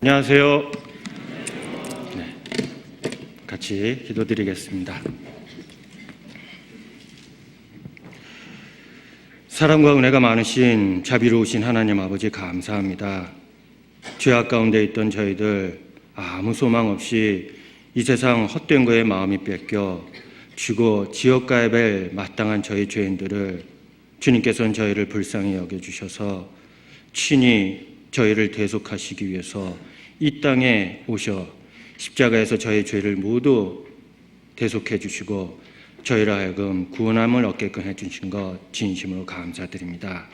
안녕하세요. 네, 같이 기도드리겠습니다. 사랑과 은혜가 많으신 자비로우신 하나님 아버지 감사합니다. 죄악 가운데 있던 저희들 아무 소망 없이 이 세상 헛된 거에 마음이 뺏겨 죽어 지옥 가야 될 마땅한 저희 죄인들을 주님께서는 저희를 불쌍히 여겨주셔서 친히 저희를 대속하시기 위해서 이 땅에 오셔 십자가에서 저희 죄를 모두 대속해 주시고 저희로 하여금 구원함을 얻게끔 해주신 것 진심으로 감사드립니다.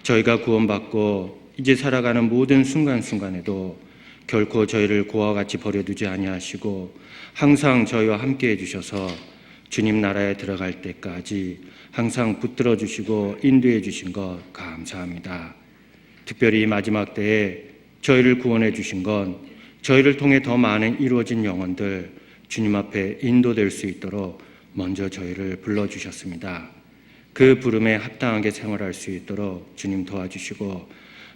저희가 구원받고 이제 살아가는 모든 순간순간에도 결코 저희를 고와 같이 버려두지 아니하시고 항상 저희와 함께 해주셔서 주님 나라에 들어갈 때까지 항상 붙들어 주시고 인도해 주신 것 감사합니다. 특별히 마지막 때에 저희를 구원해 주신 건 저희를 통해 더 많은 이루어진 영혼들 주님 앞에 인도될 수 있도록 먼저 저희를 불러주셨습니다. 그 부름에 합당하게 생활할 수 있도록 주님 도와주시고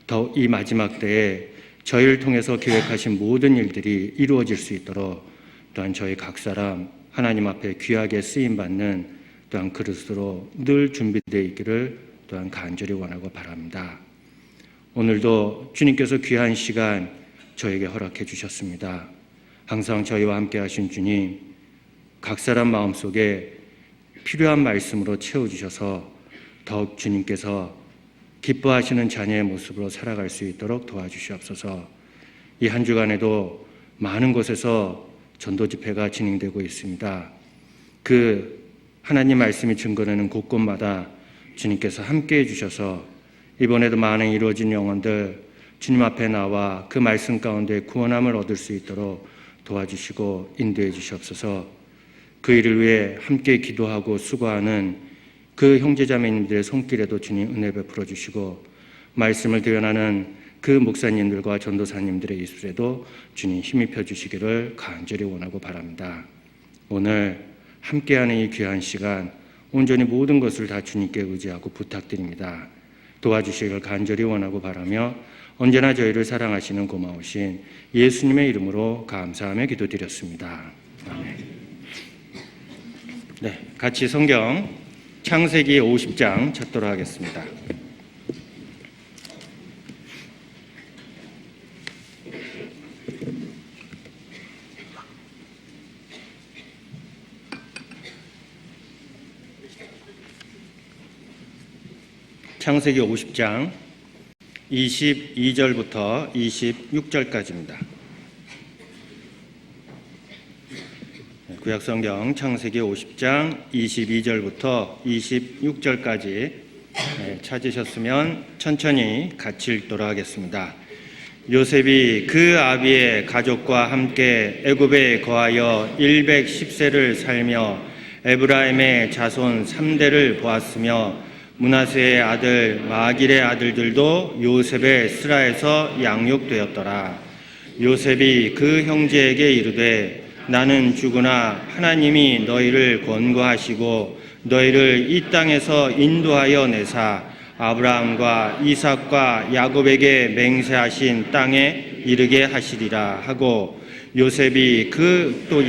더욱 이 마지막 때에 저희를 통해서 계획하신 모든 일들이 이루어질 수 있도록 또한 저희 각 사람 하나님 앞에 귀하게 쓰임받는 또한 그릇으로 늘 준비되어 있기를 또한 간절히 원하고 바랍니다. 오늘도 주님께서 귀한 시간 저에게 허락해 주셨습니다. 항상 저희와 함께 하신 주님, 각 사람 마음속에 필요한 말씀으로 채워주셔서 더욱 주님께서 기뻐하시는 자녀의 모습으로 살아갈 수 있도록 도와주시옵소서. 이 한 주간에도 많은 곳에서 전도 집회가 진행되고 있습니다. 그 하나님 말씀이 증거되는 곳곳마다 주님께서 함께 해주셔서 이번에도 많은 이루어진 영혼들 주님 앞에 나와 그 말씀 가운데 구원함을 얻을 수 있도록 도와주시고 인도해 주시옵소서. 그 일을 위해 함께 기도하고 수고하는 그 형제자매님들의 손길에도 주님 은혜 베풀어 주시고 말씀을 대변하는 그 목사님들과 전도사님들의 입술에도 주님 힘입혀 주시기를 간절히 원하고 바랍니다. 오늘 함께하는 이 귀한 시간 온전히 모든 것을 다 주님께 의지하고 부탁드립니다. 도와주시기를 간절히 원하고 바라며 언제나 저희를 사랑하시는 고마우신 예수님의 이름으로 감사하며 기도드렸습니다. 아멘. 네, 같이 성경 창세기 50장 찾도록 하겠습니다. 창세기 50장 22절부터 26절까지입니다. 구약성경 창세기 50장 22절부터 26절까지 찾으셨으면 천천히 같이 읽도록 하겠습니다. 요셉이 그 아비의 가족과 함께 애굽에 거하여 110세를 살며 에브라임의 자손 3대를 보았으며 므낫세의 아들 마길의 아들들도 요셉의 스라에서 양육되었더라. 요셉이 그 형제에게 이르되 나는 죽으나 하나님이 너희를 권고하시고 너희를 이 땅에서 인도하여 내사 아브라함과 이삭과 야곱에게 맹세하신 땅에 이르게 하시리라 하고 요셉이 그 또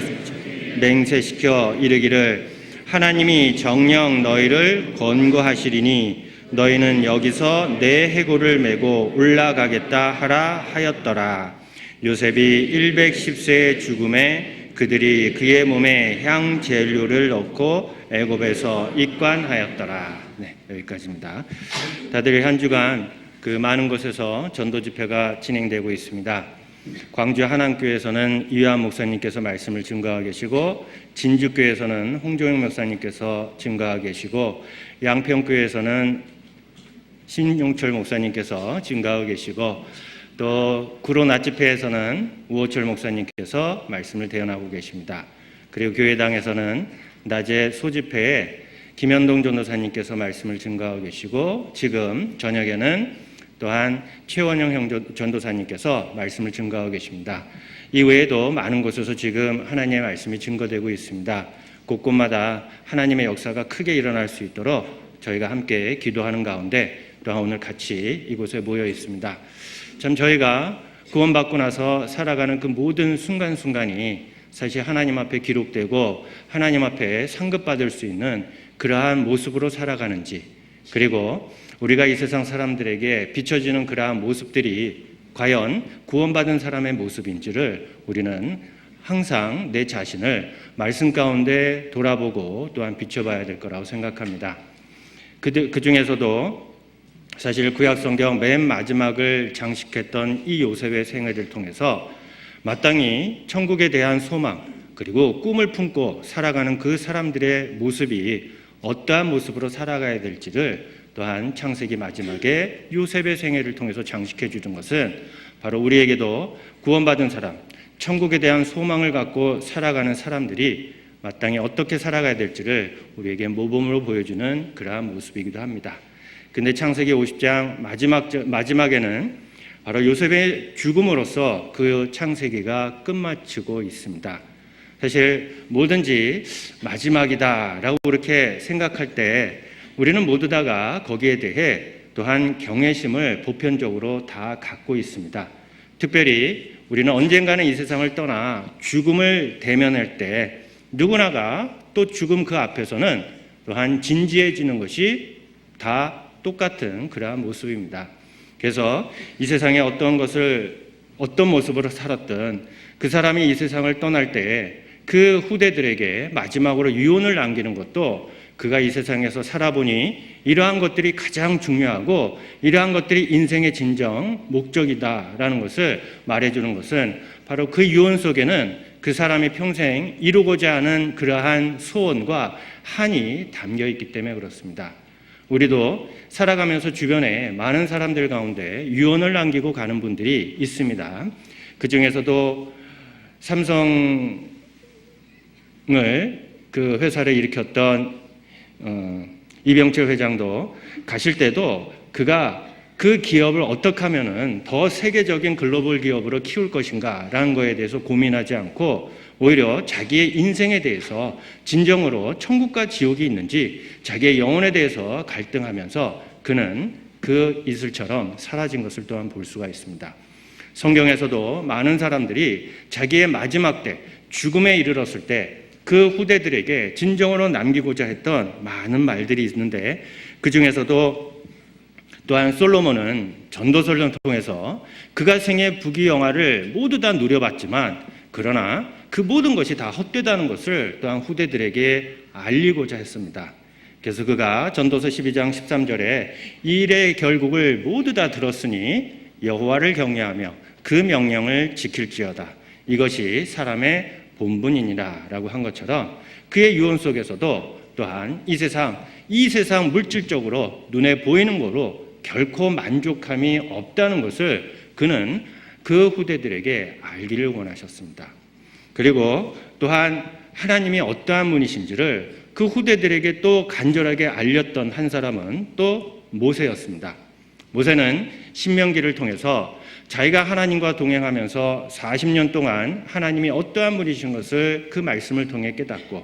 맹세시켜 이르기를 하나님이 정녕 너희를 권고하시리니 너희는 여기서 내 해골을 메고 올라가겠다 하라 하였더라. 요셉이 110세의 죽음에 그들이 그의 몸에 향 재료를 넣고 애굽에서 입관하였더라. 네, 여기까지입니다. 다들 한 주간 그 많은 곳에서 전도 집회가 진행되고 있습니다. 광주 한안교회에서는 이완 목사님께서 말씀을 증거하고 계시고 진주교회에서는 홍종영 목사님께서 증거하고 계시고 양평교회에서는 신용철 목사님께서 증거하고 계시고 또 구로 낮집회에서는 우호철 목사님께서 말씀을 대언하고 계십니다. 그리고 교회당에서는 낮에 소집회에 김현동 전도사님께서 말씀을 증거하고 계시고 지금 저녁에는 또한 최원영 전도사님께서 말씀을 증거하고 계십니다. 이 외에도 많은 곳에서 지금 하나님의 말씀이 증거되고 있습니다. 곳곳마다 하나님의 역사가 크게 일어날 수 있도록 저희가 함께 기도하는 가운데 또한 오늘 같이 이곳에 모여 있습니다. 참 저희가 구원받고 나서 살아가는 그 모든 순간순간이 사실 하나님 앞에 기록되고 하나님 앞에 상급받을 수 있는 그러한 모습으로 살아가는지, 그리고 우리가 이 세상 사람들에게 비춰지는 그러한 모습들이 과연 구원받은 사람의 모습인지를 우리는 항상 내 자신을 말씀 가운데 돌아보고 또한 비춰봐야 될 거라고 생각합니다. 그 중에서도 사실 구약 성경 맨 마지막을 장식했던 이 요셉의 생애를 통해서 마땅히 천국에 대한 소망 그리고 꿈을 품고 살아가는 그 사람들의 모습이 어떠한 모습으로 살아가야 될지를 또한 창세기 마지막에 요셉의 생애를 통해서 장식해 주는 것은 바로 우리에게도 구원받은 사람, 천국에 대한 소망을 갖고 살아가는 사람들이 마땅히 어떻게 살아가야 될지를 우리에게 모범으로 보여주는 그러한 모습이기도 합니다. 근데 창세기 50장 마지막에는 바로 요셉의 죽음으로써 그 창세기가 끝마치고 있습니다. 사실 뭐든지 마지막이다라고 그렇게 생각할 때 우리는 모두 다가 거기에 대해 또한 경외심을 보편적으로 다 갖고 있습니다. 특별히 우리는 언젠가는 이 세상을 떠나 죽음을 대면할 때 누구나가 또 죽음 그 앞에서는 또한 진지해지는 것이 다 똑같은 그러한 모습입니다. 그래서 이 세상에 어떤 모습으로 살았든 그 사람이 이 세상을 떠날 때 그 후대들에게 마지막으로 유언을 남기는 것도 그가 이 세상에서 살아보니 이러한 것들이 가장 중요하고 이러한 것들이 인생의 진정 목적이다라는 것을 말해주는 것은 바로 그 유언 속에는 그 사람이 평생 이루고자 하는 그러한 소원과 한이 담겨 있기 때문에 그렇습니다. 우리도 살아가면서 주변에 많은 사람들 가운데 유언을 남기고 가는 분들이 있습니다. 그 중에서도 삼성을 그 회사를 일으켰던 이병철 회장도 가실 때도 그가 그 기업을 어떻게 하면은 더 세계적인 글로벌 기업으로 키울 것인가라는 거에 대해서 고민하지 않고 오히려 자기의 인생에 대해서 진정으로 천국과 지옥이 있는지 자기의 영혼에 대해서 갈등하면서 그는 그 이슬처럼 사라진 것을 또한 볼 수가 있습니다. 성경에서도 많은 사람들이 자기의 마지막 때 죽음에 이르렀을 때 그 후대들에게 진정으로 남기고자 했던 많은 말들이 있는데 그 중에서도 또한 솔로몬은 전도서를 통해서 그가 생애 부귀영화를 모두 다 누려봤지만 그러나 그 모든 것이 다 헛되다는 것을 또한 후대들에게 알리고자 했습니다. 그래서 그가 전도서 12장 13절에 이 일의 결국을 모두 다 들었으니 여호와를 경외하며 그 명령을 지킬지어다. 이것이 사람의 본분이니라 라고 한 것처럼 그의 유언 속에서도 또한 이 세상 물질적으로 눈에 보이는 거로 결코 만족함이 없다는 것을 그는 그 후대들에게 알기를 원하셨습니다. 그리고 또한 하나님이 어떠한 분이신지를 그 후대들에게 또 간절하게 알렸던 한 사람은 또 모세였습니다. 모세는 신명기를 통해서 자기가 하나님과 동행하면서 40년 동안 하나님이 어떠한 분이신 것을 그 말씀을 통해 깨닫고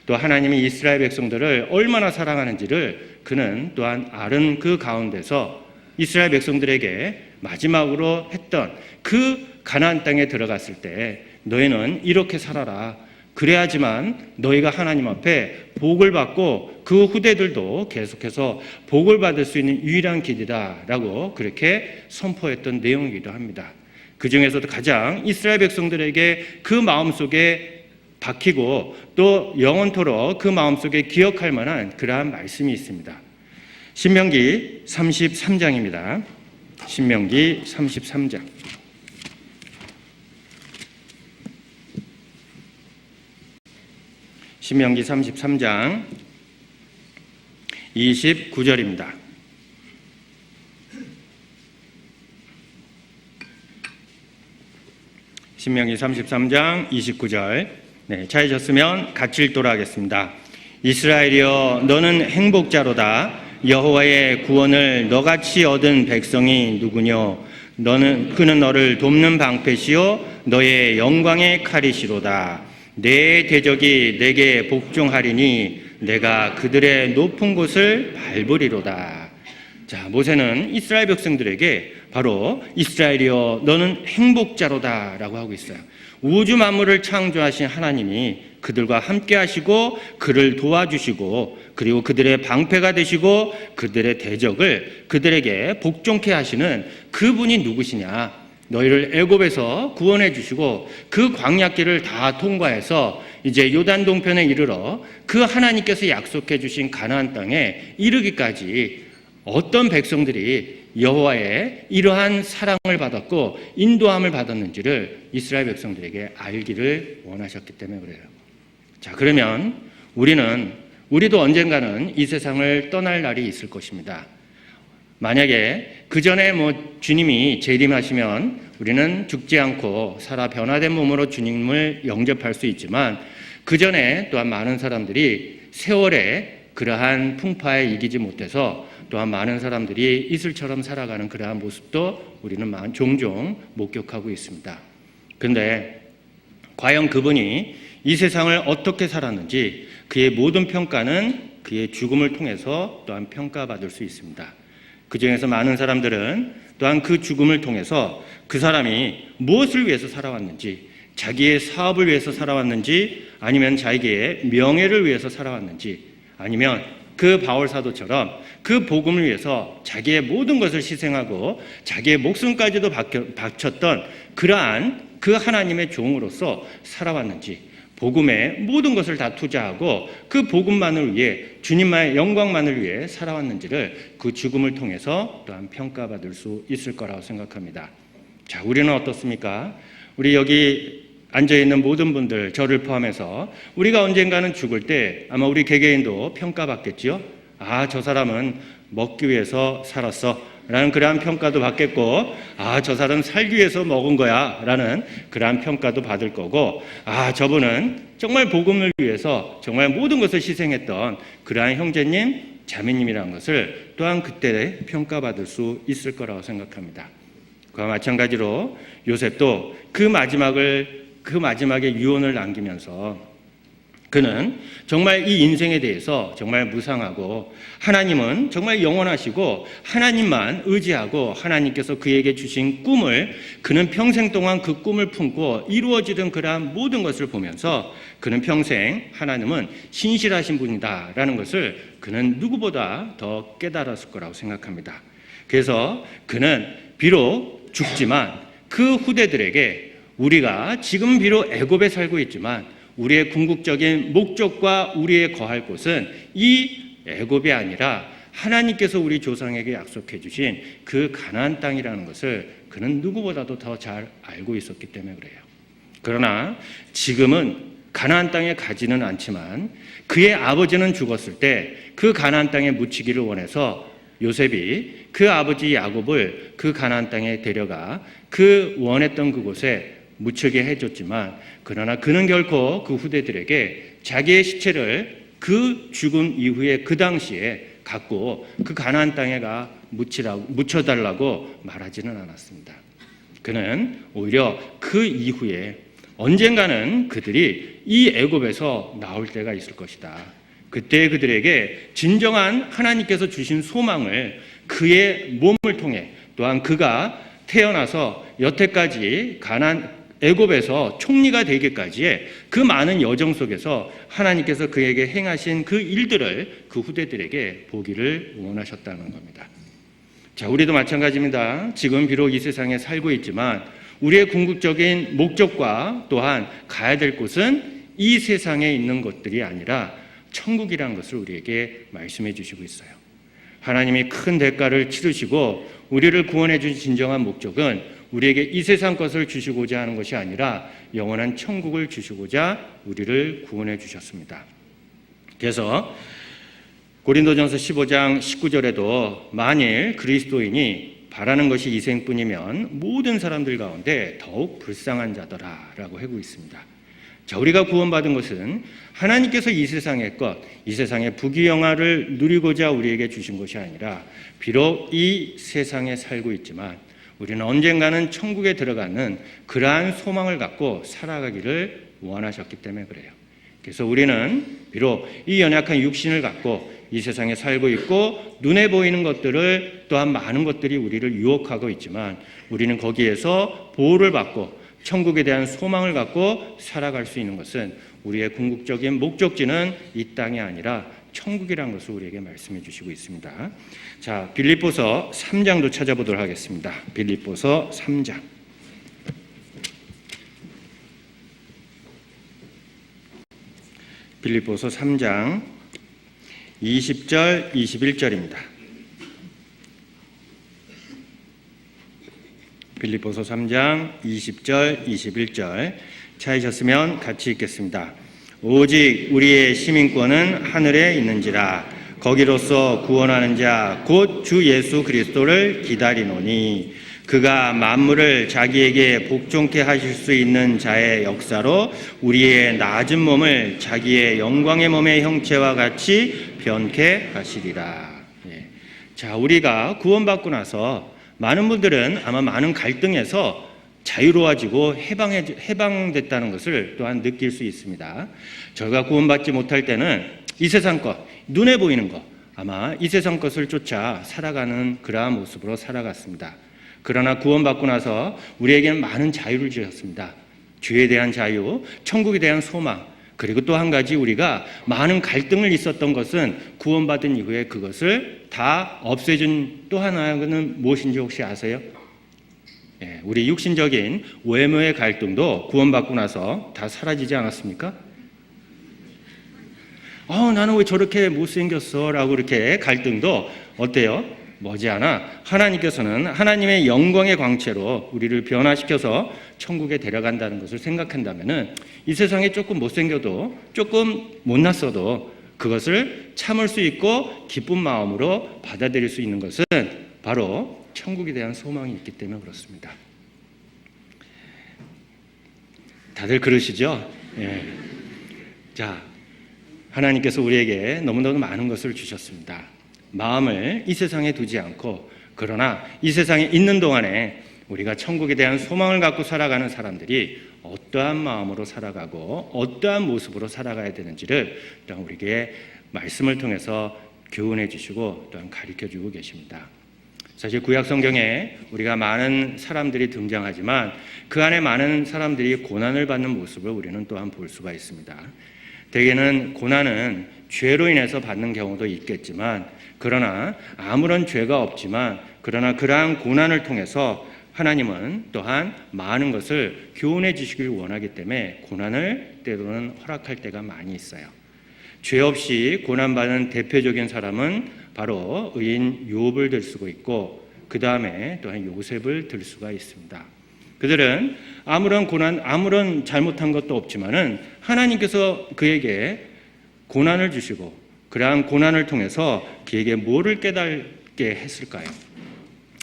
또 하나님이 이스라엘 백성들을 얼마나 사랑하는지를 그는 또한 아는 그 가운데서 이스라엘 백성들에게 마지막으로 했던 그 가나안 땅에 들어갔을 때 너희는 이렇게 살아라. 그래야지만 너희가 하나님 앞에 복을 받고 그 후대들도 계속해서 복을 받을 수 있는 유일한 길이다라고 그렇게 선포했던 내용이기도 합니다. 그 중에서도 가장 이스라엘 백성들에게 그 마음속에 박히고 또 영원토록 그 마음속에 기억할 만한 그러한 말씀이 있습니다. 신명기 33장입니다. 신명기 33장. 신명기 33장 29절입니다. 신명기 33장 29절. 네, 찾으셨으면 같이 읽도록 하겠습니다. 이스라엘이여 너는 행복자로다. 여호와의 구원을 너같이 얻은 백성이 누구뇨? 그는 너를 돕는 방패시요 너의 영광의 칼이시로다. 내 대적이 내게 복종하리니 내가 그들의 높은 곳을 밟으리로다. 자, 모세는 이스라엘 백성들에게 바로 이스라엘이여 너는 행복자로다 라고 하고 있어요. 우주 만물을 창조하신 하나님이 그들과 함께 하시고 그를 도와주시고 그리고 그들의 방패가 되시고 그들의 대적을 그들에게 복종케 하시는 그분이 누구시냐? 너희를 애굽에서 구원해 주시고 그 광야길을 다 통과해서 이제 요단 동편에 이르러 그 하나님께서 약속해 주신 가나안 땅에 이르기까지 어떤 백성들이 여호와의 이러한 사랑을 받았고 인도함을 받았는지를 이스라엘 백성들에게 알기를 원하셨기 때문에 그래요. 자, 그러면 우리도 언젠가는 이 세상을 떠날 날이 있을 것입니다. 만약에 그 전에 주님이 재림하시면 우리는 죽지 않고 살아 변화된 몸으로 주님을 영접할 수 있지만 그 전에 또한 많은 사람들이 세월에 그러한 풍파에 이기지 못해서 또한 많은 사람들이 이슬처럼 살아가는 그러한 모습도 우리는 종종 목격하고 있습니다. 그런데 과연 그분이 이 세상을 어떻게 살았는지 그의 모든 평가는 그의 죽음을 통해서 또한 평가받을 수 있습니다. 그 중에서 많은 사람들은 또한 그 죽음을 통해서 그 사람이 무엇을 위해서 살아왔는지, 자기의 사업을 위해서 살아왔는지, 아니면 자기의 명예를 위해서 살아왔는지, 아니면 그 바울 사도처럼 그 복음을 위해서 자기의 모든 것을 희생하고 자기의 목숨까지도 바쳤던 그러한 그 하나님의 종으로서 살아왔는지, 복음에 모든 것을 다 투자하고 그 복음만을 위해 주님만의 영광만을 위해 살아왔는지를 그 죽음을 통해서 또한 평가받을 수 있을 거라고 생각합니다. 자, 우리는 어떻습니까? 우리 여기 앉아있는 모든 분들, 저를 포함해서 우리가 언젠가는 죽을 때 아마 우리 개개인도 평가받겠죠. 아, 저 사람은 먹기 위해서 살았어 라는 그러한 평가도 받겠고, 아, 저 사람은 살기 위해서 먹은 거야 라는 그러한 평가도 받을 거고, 아, 저분은 정말 복음을 위해서 정말 모든 것을 희생했던 그러한 형제님, 자매님이라는 것을 또한 그때 평가받을 수 있을 거라고 생각합니다. 그와 마찬가지로 요셉도 그 마지막에 유언을 남기면서 그는 정말 이 인생에 대해서 정말 무상하고 하나님은 정말 영원하시고 하나님만 의지하고 하나님께서 그에게 주신 꿈을 그는 평생 동안 그 꿈을 품고 이루어지던 그러한 모든 것을 보면서 그는 평생 하나님은 신실하신 분이다라는 것을 그는 누구보다 더 깨달았을 거라고 생각합니다. 그래서 그는 비록 죽지만 그 후대들에게 우리가 지금 비록 애굽에 살고 있지만 우리의 궁극적인 목적과 우리의 거할 곳은 이 애굽이 아니라 하나님께서 우리 조상에게 약속해 주신 그 가나안 땅이라는 것을 그는 누구보다도 더 잘 알고 있었기 때문에 그래요. 그러나 지금은 가나안 땅에 가지는 않지만 그의 아버지는 죽었을 때 그 가나안 땅에 묻히기를 원해서 요셉이 그 아버지 야곱을 그 가나안 땅에 데려가 그 원했던 그곳에 묻히게 해줬지만 그러나 그는 결코 그 후대들에게 자기의 시체를 그 죽음 이후에 그 당시에 갖고 그 가나안 땅에 가 묻혀달라고 말하지는 않았습니다. 그는 오히려 그 이후에 언젠가는 그들이 이 애굽에서 나올 때가 있을 것이다. 그때 그들에게 진정한 하나님께서 주신 소망을 그의 몸을 통해 또한 그가 태어나서 여태까지 애굽에서 총리가 되기까지의 그 많은 여정 속에서 하나님께서 그에게 행하신 그 일들을 그 후대들에게 보기를 원하셨다는 겁니다. 자, 우리도 마찬가지입니다. 지금 비록 이 세상에 살고 있지만 우리의 궁극적인 목적과 또한 가야 될 곳은 이 세상에 있는 것들이 아니라 천국이라는 것을 우리에게 말씀해 주시고 있어요. 하나님이 큰 대가를 치르시고 우리를 구원해 주신 진정한 목적은 우리에게 이 세상 것을 주시고자 하는 것이 아니라 영원한 천국을 주시고자 우리를 구원해 주셨습니다. 그래서 고린도전서 15장 19절에도 만일 그리스도인이 바라는 것이 이 생뿐이면 모든 사람들 가운데 더욱 불쌍한 자더라라고 하고 있습니다. 자, 우리가 구원받은 것은 하나님께서 이 세상의 것, 이 세상의 부귀영화를 누리고자 우리에게 주신 것이 아니라 비록 이 세상에 살고 있지만 우리는 언젠가는 천국에 들어가는 그러한 소망을 갖고 살아가기를 원하셨기 때문에 그래요. 그래서 우리는 비록 이 연약한 육신을 갖고 이 세상에 살고 있고 눈에 보이는 것들을 또한 많은 것들이 우리를 유혹하고 있지만 우리는 거기에서 보호를 받고 천국에 대한 소망을 갖고 살아갈 수 있는 것은 우리의 궁극적인 목적지는 이 땅이 아니라 천국이라는 것을 우리에게 말씀해 주시고 있습니다. 자, 빌립보서 3장도 찾아보도록 하겠습니다. 빌립보서 3장. 빌립보서 3장 20절, 21절입니다. 빌립보서 3장 20절, 21절 찾으셨으면 같이 읽겠습니다. 오직 우리의 시민권은 하늘에 있는지라 거기로서 구원하는 자 곧 주 예수 그리스도를 기다리노니 그가 만물을 자기에게 복종케 하실 수 있는 자의 역사로 우리의 낮은 몸을 자기의 영광의 몸의 형체와 같이 변케 하시리라. 자, 우리가 구원받고 나서 많은 분들은 아마 많은 갈등에서 자유로워지고 해방됐다는 것을 또한 느낄 수 있습니다. 저희가 구원받지 못할 때는 이 세상 것, 눈에 보이는 것, 아마 이 세상 것을 쫓아 살아가는 그러한 모습으로 살아갔습니다. 그러나 구원받고 나서 우리에게는 많은 자유를 주셨습니다. 죄에 대한 자유, 천국에 대한 소망, 그리고 또 한 가지 우리가 많은 갈등을 있었던 것은 구원받은 이후에 그것을 다 없애준 또 하나는 무엇인지 혹시 아세요? 우리 육신적인 외모의 갈등도 구원받고 나서 다 사라지지 않았습니까? 나는 왜 저렇게 못생겼어? 라고 이렇게 갈등도 어때요? 머지않아 하나님께서는 하나님의 영광의 광채로 우리를 변화시켜서 천국에 데려간다는 것을 생각한다면 이 세상에 조금 못생겨도 조금 못났어도 그것을 참을 수 있고 기쁜 마음으로 받아들일 수 있는 것은 바로 천국에 대한 소망이 있기 때문에 그렇습니다. 다들 그러시죠? 자, 하나님께서 우리에게 너무너무 많은 것을 주셨습니다. 마음을 이 세상에 두지 않고 그러나 이 세상에 있는 동안에 우리가 천국에 대한 소망을 갖고 살아가는 사람들이 어떠한 마음으로 살아가고 어떠한 모습으로 살아가야 되는지를 또한 우리에게 말씀을 통해서 교훈해 주시고 또한 가르쳐 주고 계십니다. 사실 구약 성경에 우리가 많은 사람들이 등장하지만 그 안에 많은 사람들이 고난을 받는 모습을 우리는 또한 볼 수가 있습니다. 대개는 고난은 죄로 인해서 받는 경우도 있겠지만 그러나 아무런 죄가 없지만 그러나 그러한 고난을 통해서 하나님은 또한 많은 것을 교훈해 주시길 원하기 때문에 고난을 때로는 허락할 때가 많이 있어요. 죄 없이 고난받는 대표적인 사람은 바로 의인 욥을 들 수가 있고 그 다음에 또한 요셉을 들 수가 있습니다. 그들은 아무런 고난, 아무런 잘못한 것도 없지만은 하나님께서 그에게 고난을 주시고 그러한 고난을 통해서 그에게 뭐를 깨닫게 했을까요?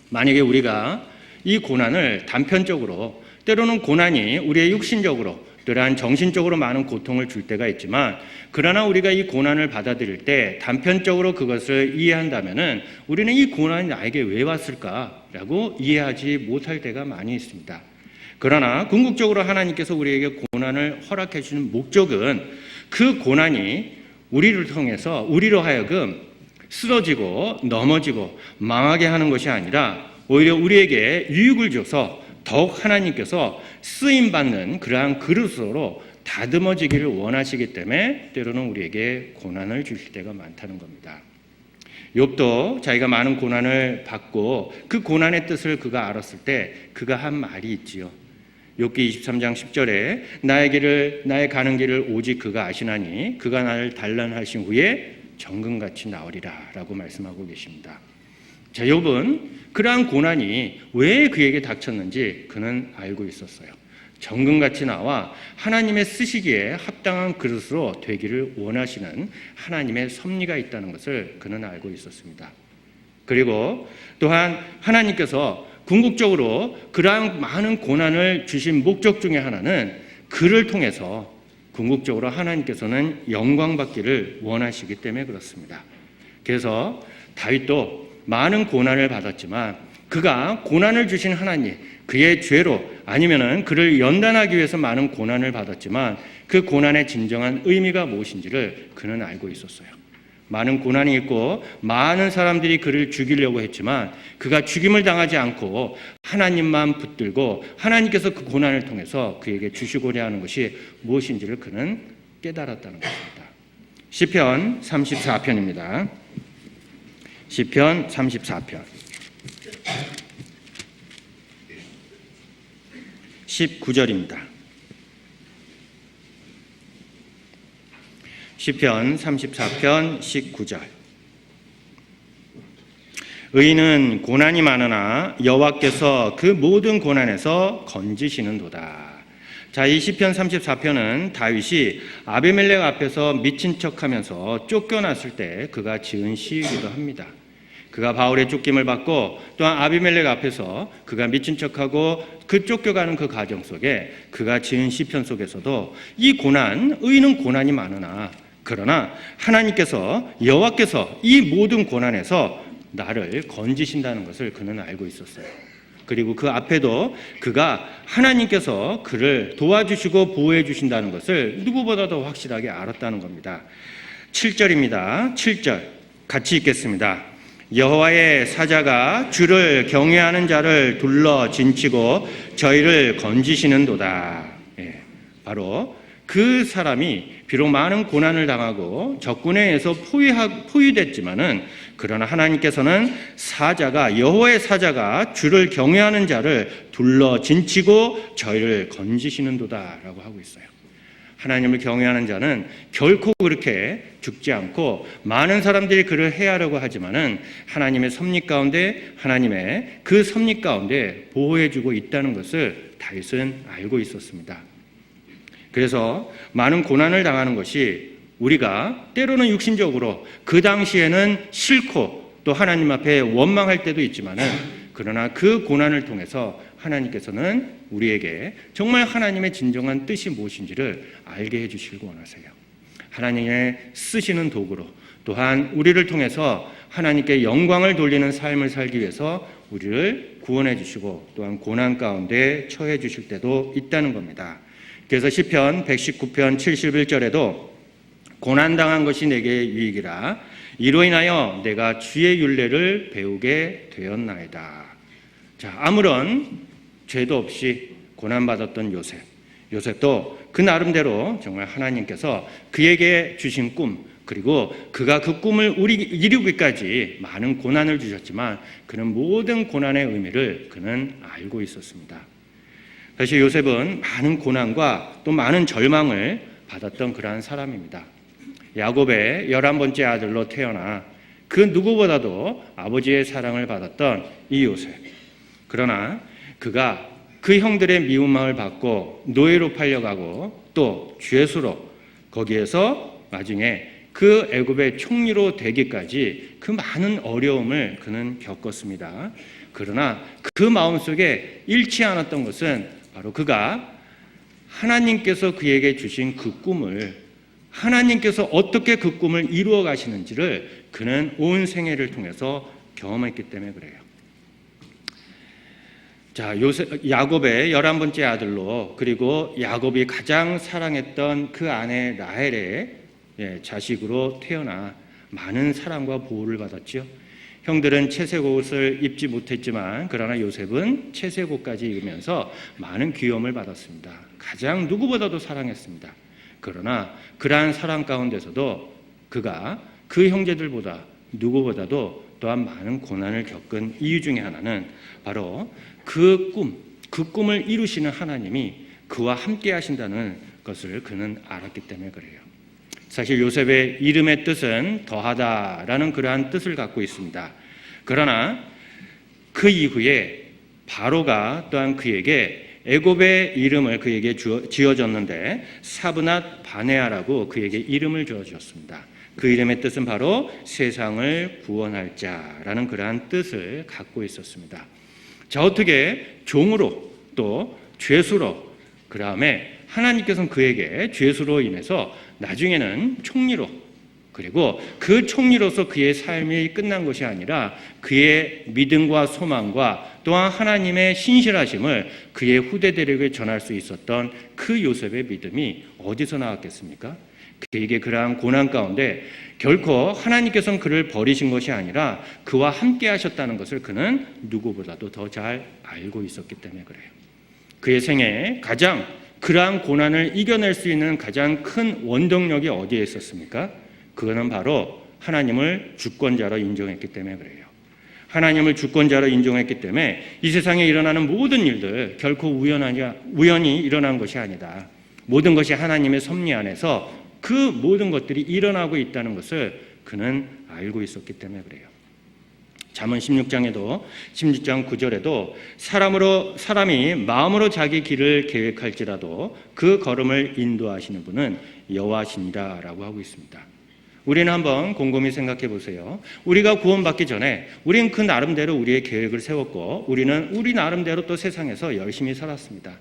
만약에 우리가 이 고난을 단편적으로 때로는 고난이 우리의 육신적으로 또한 정신적으로 많은 고통을 줄 때가 있지만 그러나 우리가 이 고난을 받아들일 때 단편적으로 그것을 이해한다면은 우리는 이 고난이 나에게 왜 왔을까라고 이해하지 못할 때가 많이 있습니다. 그러나 궁극적으로 하나님께서 우리에게 고난을 허락해 주시는 목적은 그 고난이 우리를 통해서 우리로 하여금 쓰러지고 넘어지고 망하게 하는 것이 아니라 오히려 우리에게 유익을 줘서 더욱 하나님께서 쓰임받는 그러한 그릇으로 다듬어지기를 원하시기 때문에 때로는 우리에게 고난을 주실 때가 많다는 겁니다. 욥도 자기가 많은 고난을 받고 그 고난의 뜻을 그가 알았을 때 그가 한 말이 있지요. 욥기 23장 10절에 나의 가는 길을 오직 그가 아시나니 그가 나를 단련하신 후에 정금같이 나으리라 라고 말씀하고 계십니다. 자, 욥은 그러한 고난이 왜 그에게 닥쳤는지 그는 알고 있었어요. 정금같이 나와 하나님의 쓰시기에 합당한 그릇으로 되기를 원하시는 하나님의 섭리가 있다는 것을 그는 알고 있었습니다. 그리고 또한 하나님께서 궁극적으로 그러한 많은 고난을 주신 목적 중에 하나는 그를 통해서 궁극적으로 하나님께서는 영광받기를 원하시기 때문에 그렇습니다. 그래서 다윗도 많은 고난을 받았지만 그가 고난을 주신 하나님, 그의 죄로 아니면은 그를 연단하기 위해서 많은 고난을 받았지만 그 고난의 진정한 의미가 무엇인지를 그는 알고 있었어요. 많은 고난이 있고 많은 사람들이 그를 죽이려고 했지만 그가 죽임을 당하지 않고 하나님만 붙들고 하나님께서 그 고난을 통해서 그에게 주시고자 하는 것이 무엇인지를 그는 깨달았다는 것입니다. 시편 34편입니다. 시편 34편 19절입니다. 시편 34편 19절. 의인은 고난이 많으나 여호와께서 그 모든 고난에서 건지시는도다. 자, 이 시편 34편은 다윗이 아비멜렉 앞에서 미친 척하면서 쫓겨났을 때 그가 지은 시이기도 합니다. 그가 바울의 쫓김을 받고 또한 아비멜렉 앞에서 그가 미친 척하고 그 쫓겨가는 그 과정 속에 그가 지은 시편 속에서도 이 고난, 의인은 고난이 많으나 그러나 하나님께서 여호와께서 이 모든 고난에서 나를 건지신다는 것을 그는 알고 있었어요. 그리고 그 앞에도 그가 하나님께서 그를 도와주시고 보호해 주신다는 것을 누구보다도 확실하게 알았다는 겁니다. 7절입니다. 7절 같이 읽겠습니다. 여호와의 사자가 주를 경외하는 자를 둘러 진치고 저희를 건지시는도다. 바로 그 사람이 비록 많은 고난을 당하고 적군에 의해서 포위됐지만은 그러나 하나님께서는 여호와의 사자가 주를 경외하는 자를 둘러 진치고 저희를 건지시는도다라고 하고 있어요. 하나님을 경외하는 자는 결코 그렇게 죽지 않고 많은 사람들이 그를 해하려고 하지만은 하나님의 섭리 가운데 하나님의 그 섭리 가운데 보호해주고 있다는 것을 다윗은 알고 있었습니다. 그래서 많은 고난을 당하는 것이 우리가 때로는 육신적으로 그 당시에는 싫고 또 하나님 앞에 원망할 때도 있지만은 그러나 그 고난을 통해서 하나님께서는 우리에게 정말 하나님의 진정한 뜻이 무엇인지를 알게 해주시고 원하세요. 하나님의 쓰시는 도구로 또한 우리를 통해서 하나님께 영광을 돌리는 삶을 살기 위해서 우리를 구원해 주시고 또한 고난 가운데 처해 주실 때도 있다는 겁니다. 그래서 시편 119편 71절에도 고난당한 것이 내게 유익이라 이로 인하여 내가 주의 율례를 배우게 되었나이다. 자, 아무런 죄도 없이 고난받았던 요셉도 그 나름대로 정말 하나님께서 그에게 주신 꿈 그리고 그가 그 꿈을 이루기까지 많은 고난을 주셨지만 그는 모든 고난의 의미를 그는 알고 있었습니다. 사실 요셉은 많은 고난과 또 많은 절망을 받았던 그러한 사람입니다. 야곱의 11번째 아들로 태어나 그 누구보다도 아버지의 사랑을 받았던 이 요셉. 그러나 그가 그 형들의 미움을 받고 노예로 팔려가고 또 죄수로 거기에서 나중에 그 애굽의 총리로 되기까지 그 많은 어려움을 그는 겪었습니다. 그러나 그 마음속에 잃지 않았던 것은 바로 그가 하나님께서 그에게 주신 그 꿈을 하나님께서 어떻게 그 꿈을 이루어 가시는지를 그는 온 생애를 통해서 경험했기 때문에 그래요. 자, 야곱의 11번째 아들로 그리고 야곱이 가장 사랑했던 그 아내 라헬의 자식으로 태어나 많은 사랑과 보호를 받았죠. 형들은 채색 옷을 입지 못했지만 그러나 요셉은 채색 옷까지 입으면서 많은 귀염을 받았습니다. 가장 누구보다도 사랑했습니다. 그러나 그러한 사랑 가운데서도 그가 그 형제들보다 누구보다도 또한 많은 고난을 겪은 이유 중에 하나는 바로 그 꿈을 이루시는 하나님이 그와 함께 하신다는 것을 그는 알았기 때문에 그래요. 사실 요셉의 이름의 뜻은 더하다라는 그러한 뜻을 갖고 있습니다. 그러나 그 이후에 바로가 또한 그에게 애굽의 이름을 그에게 지어줬는데 사브낫 바네아라고 그에게 이름을 지어주었습니다. 그 이름의 뜻은 바로 세상을 구원할 자라는 그러한 뜻을 갖고 있었습니다. 자, 어떻게 종으로 또 죄수로 그 다음에 하나님께서는 그에게 죄수로 인해서 나중에는 총리로 그리고 그 총리로서 그의 삶이 끝난 것이 아니라 그의 믿음과 소망과 또한 하나님의 신실하심을 그의 후대들에게 전할 수 있었던 그 요셉의 믿음이 어디서 나왔겠습니까? 그에게 그러한 고난 가운데 결코 하나님께서는 그를 버리신 것이 아니라 그와 함께 하셨다는 것을 그는 누구보다도 더 잘 알고 있었기 때문에 그래요. 그의 생애에 가장 그러한 고난을 이겨낼 수 있는 가장 큰 원동력이 어디에 있었습니까? 그거는 바로 하나님을 주권자로 인정했기 때문에 그래요. 하나님을 주권자로 인정했기 때문에 이 세상에 일어나는 모든 일들 결코 우연히 일어난 것이 아니다. 모든 것이 하나님의 섭리 안에서 그 모든 것들이 일어나고 있다는 것을 그는 알고 있었기 때문에 그래요. 잠언 16장에도 16장 9절에도 사람이 마음으로 자기 길을 계획할지라도 그 걸음을 인도하시는 분은 여호와시니라라고 하고 있습니다. 우리는 한번 곰곰이 생각해 보세요. 우리가 구원받기 전에 우리는 그 나름대로 우리의 계획을 세웠고 우리는 우리 나름대로 또 세상에서 열심히 살았습니다.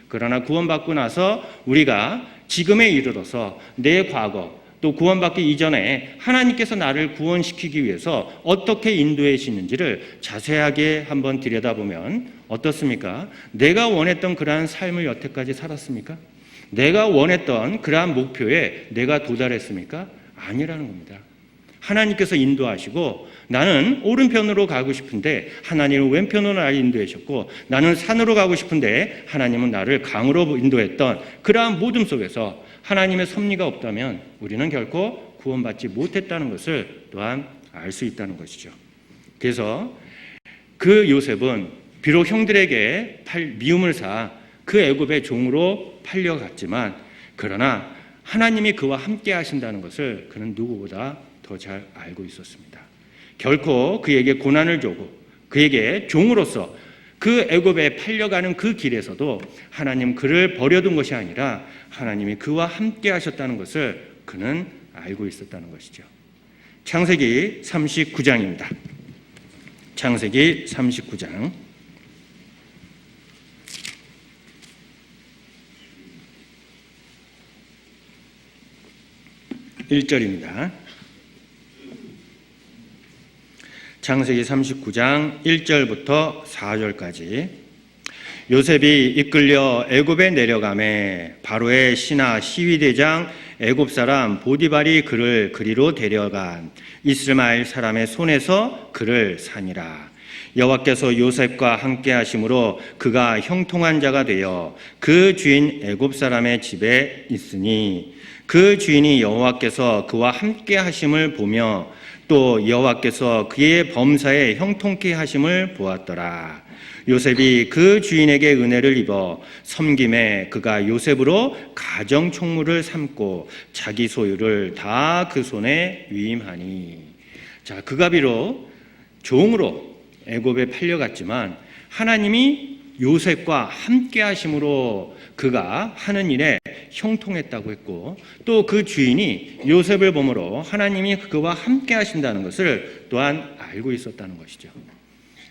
그러나 구원받고 나서 우리가 지금에 이르러서 내 과거 또 구원받기 이전에 하나님께서 나를 구원시키기 위해서 어떻게 인도하시는지를 자세하게 한번 들여다보면 어떻습니까? 내가 원했던 그러한 삶을 여태까지 살았습니까? 내가 원했던 그러한 목표에 내가 도달했습니까? 아니라는 겁니다. 하나님께서 인도하시고 나는 오른편으로 가고 싶은데 하나님은 왼편으로 나를 인도하셨고 나는 산으로 가고 싶은데 하나님은 나를 강으로 인도했던 그러한 모든 속에서 하나님의 섭리가 없다면 우리는 결코 구원받지 못했다는 것을 또한 알 수 있다는 것이죠. 그래서 그 요셉은 비록 형들에게 미움을 사 그 애굽의 종으로 팔려갔지만 그러나 하나님이 그와 함께 하신다는 것을 그는 누구보다 더 잘 알고 있었습니다. 결코 그에게 고난을 주고 그에게 종으로서 그 애굽에 팔려가는 그 길에서도 하나님 그를 버려둔 것이 아니라 하나님이 그와 함께 하셨다는 것을 그는 알고 있었다는 것이죠. 창세기 39장입니다. 창세기 39장 1절입니다. 창세기 39장 1절부터 4절까지 요셉이 이끌려 애굽에 내려가매 바로의 신하 시위대장 애굽 사람 보디발이 그를 그리로 데려간 이스마엘 사람의 손에서 그를 산이라. 여호와께서 요셉과 함께 하심으로 그가 형통한 자가 되어 그 주인 애굽 사람의 집에 있으니 그 주인이 여호와께서 그와 함께 하심을 보며 또 여호와께서 그의 범사에 형통케 하심을 보았더라. 요셉이 그 주인에게 은혜를 입어 섬김에 그가 요셉으로 가정 총무를 삼고 자기 소유를 다 그 손에 위임하니. 자, 그가 비록 종으로 애굽에 팔려갔지만 하나님이 요셉과 함께 하심으로 그가 하는 일에 형통했다고 했고 또 그 주인이 요셉을 보므로 하나님이 그와 함께 하신다는 것을 또한 알고 있었다는 것이죠.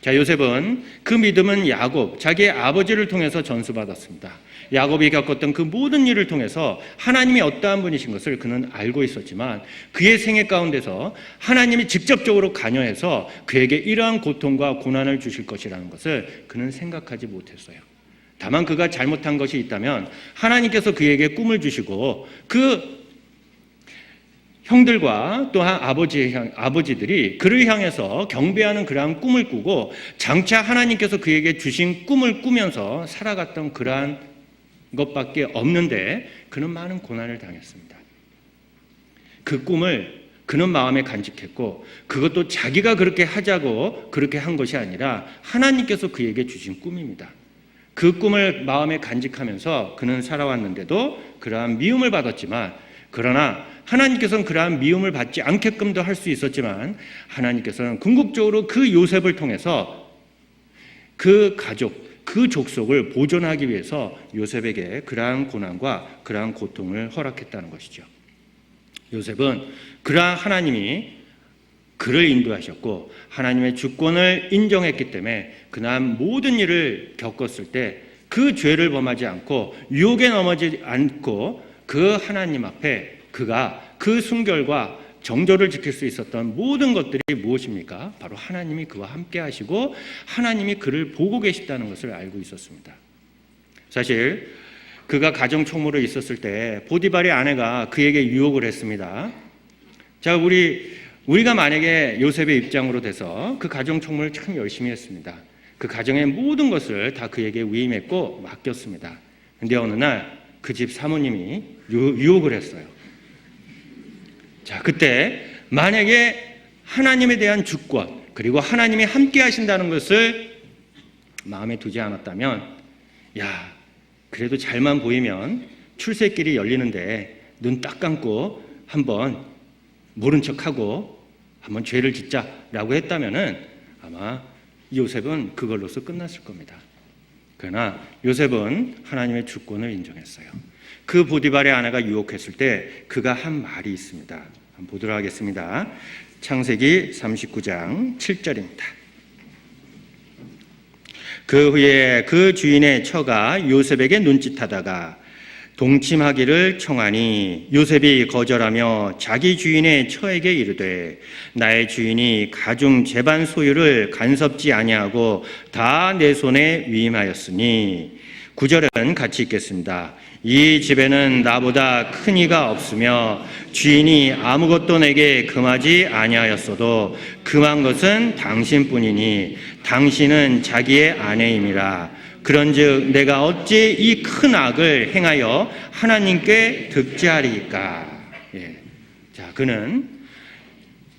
자, 요셉은 그 믿음은 야곱, 자기의 아버지를 통해서 전수받았습니다. 야곱이 겪었던 그 모든 일을 통해서 하나님이 어떠한 분이신 것을 그는 알고 있었지만 그의 생애 가운데서 하나님이 직접적으로 관여해서 그에게 이러한 고통과 고난을 주실 것이라는 것을 그는 생각하지 못했어요. 다만 그가 잘못한 것이 있다면 하나님께서 그에게 꿈을 주시고 그 형들과 또한 아버지들이 그를 향해서 경배하는 그러한 꿈을 꾸고 장차 하나님께서 그에게 주신 꿈을 꾸면서 살아갔던 그러한 것밖에 없는데 그는 많은 고난을 당했습니다. 그 꿈을 그는 마음에 간직했고 그것도 자기가 그렇게 하자고 그렇게 한 것이 아니라 하나님께서 그에게 주신 꿈입니다. 그 꿈을 마음에 간직하면서 그는 살아왔는데도 그러한 미움을 받았지만 그러나 하나님께서는 그러한 미움을 받지 않게끔도 할 수 있었지만 하나님께서는 궁극적으로 그 요셉을 통해서 그 가족, 그 족속을 보존하기 위해서 요셉에게 그러한 고난과 그러한 고통을 허락했다는 것이죠. 요셉은 그러한 하나님이 그를 인도하셨고 하나님의 주권을 인정했기 때문에 그날 모든 일을 겪었을 때 그 죄를 범하지 않고 유혹에 넘어지지 않고 그 하나님 앞에 그가 그 순결과 정절을 지킬 수 있었던 모든 것들이 무엇입니까? 바로 하나님이 그와 함께 하시고 하나님이 그를 보고 계시다는 것을 알고 있었습니다. 사실 그가 가정총무로 있었을 때 보디발의 아내가 그에게 유혹을 했습니다. 자, 우리가 만약에 요셉의 입장으로 돼서 그 가정총무를 참 열심히 했습니다. 그 가정의 모든 것을 다 그에게 위임했고 맡겼습니다. 근데 어느 날 그 집 사모님이 유혹을 했어요. 자, 그때 만약에 하나님에 대한 주권 그리고 하나님이 함께 하신다는 것을 마음에 두지 않았다면, 야, 그래도 잘만 보이면 출세길이 열리는데 눈 딱 감고 한번 모른 척하고 한번 죄를 짓자라고 했다면은 아마 요셉은 그걸로서 끝났을 겁니다. 그러나 요셉은 하나님의 주권을 인정했어요. 그 보디발의 아내가 유혹했을 때 그가 한 말이 있습니다. 한번 보도록 하겠습니다. 창세기 39장 7절입니다. 그 후에 그 주인의 처가 요셉에게 눈짓하다가 동침하기를 청하니 요셉이 거절하며 자기 주인의 처에게 이르되 나의 주인이 가중 제반 소유를 간섭지 아니하고 다 내 손에 위임하였으니 9절은 같이 읽겠습니다. 이 집에는 나보다 큰 이가 없으며 주인이 아무것도 내게 금하지 아니하였어도 금한 것은 당신뿐이니 당신은 자기의 아내임이라. 그런즉 내가 어찌 이 큰 악을 행하여 하나님께 득죄하리이까. 자, 그는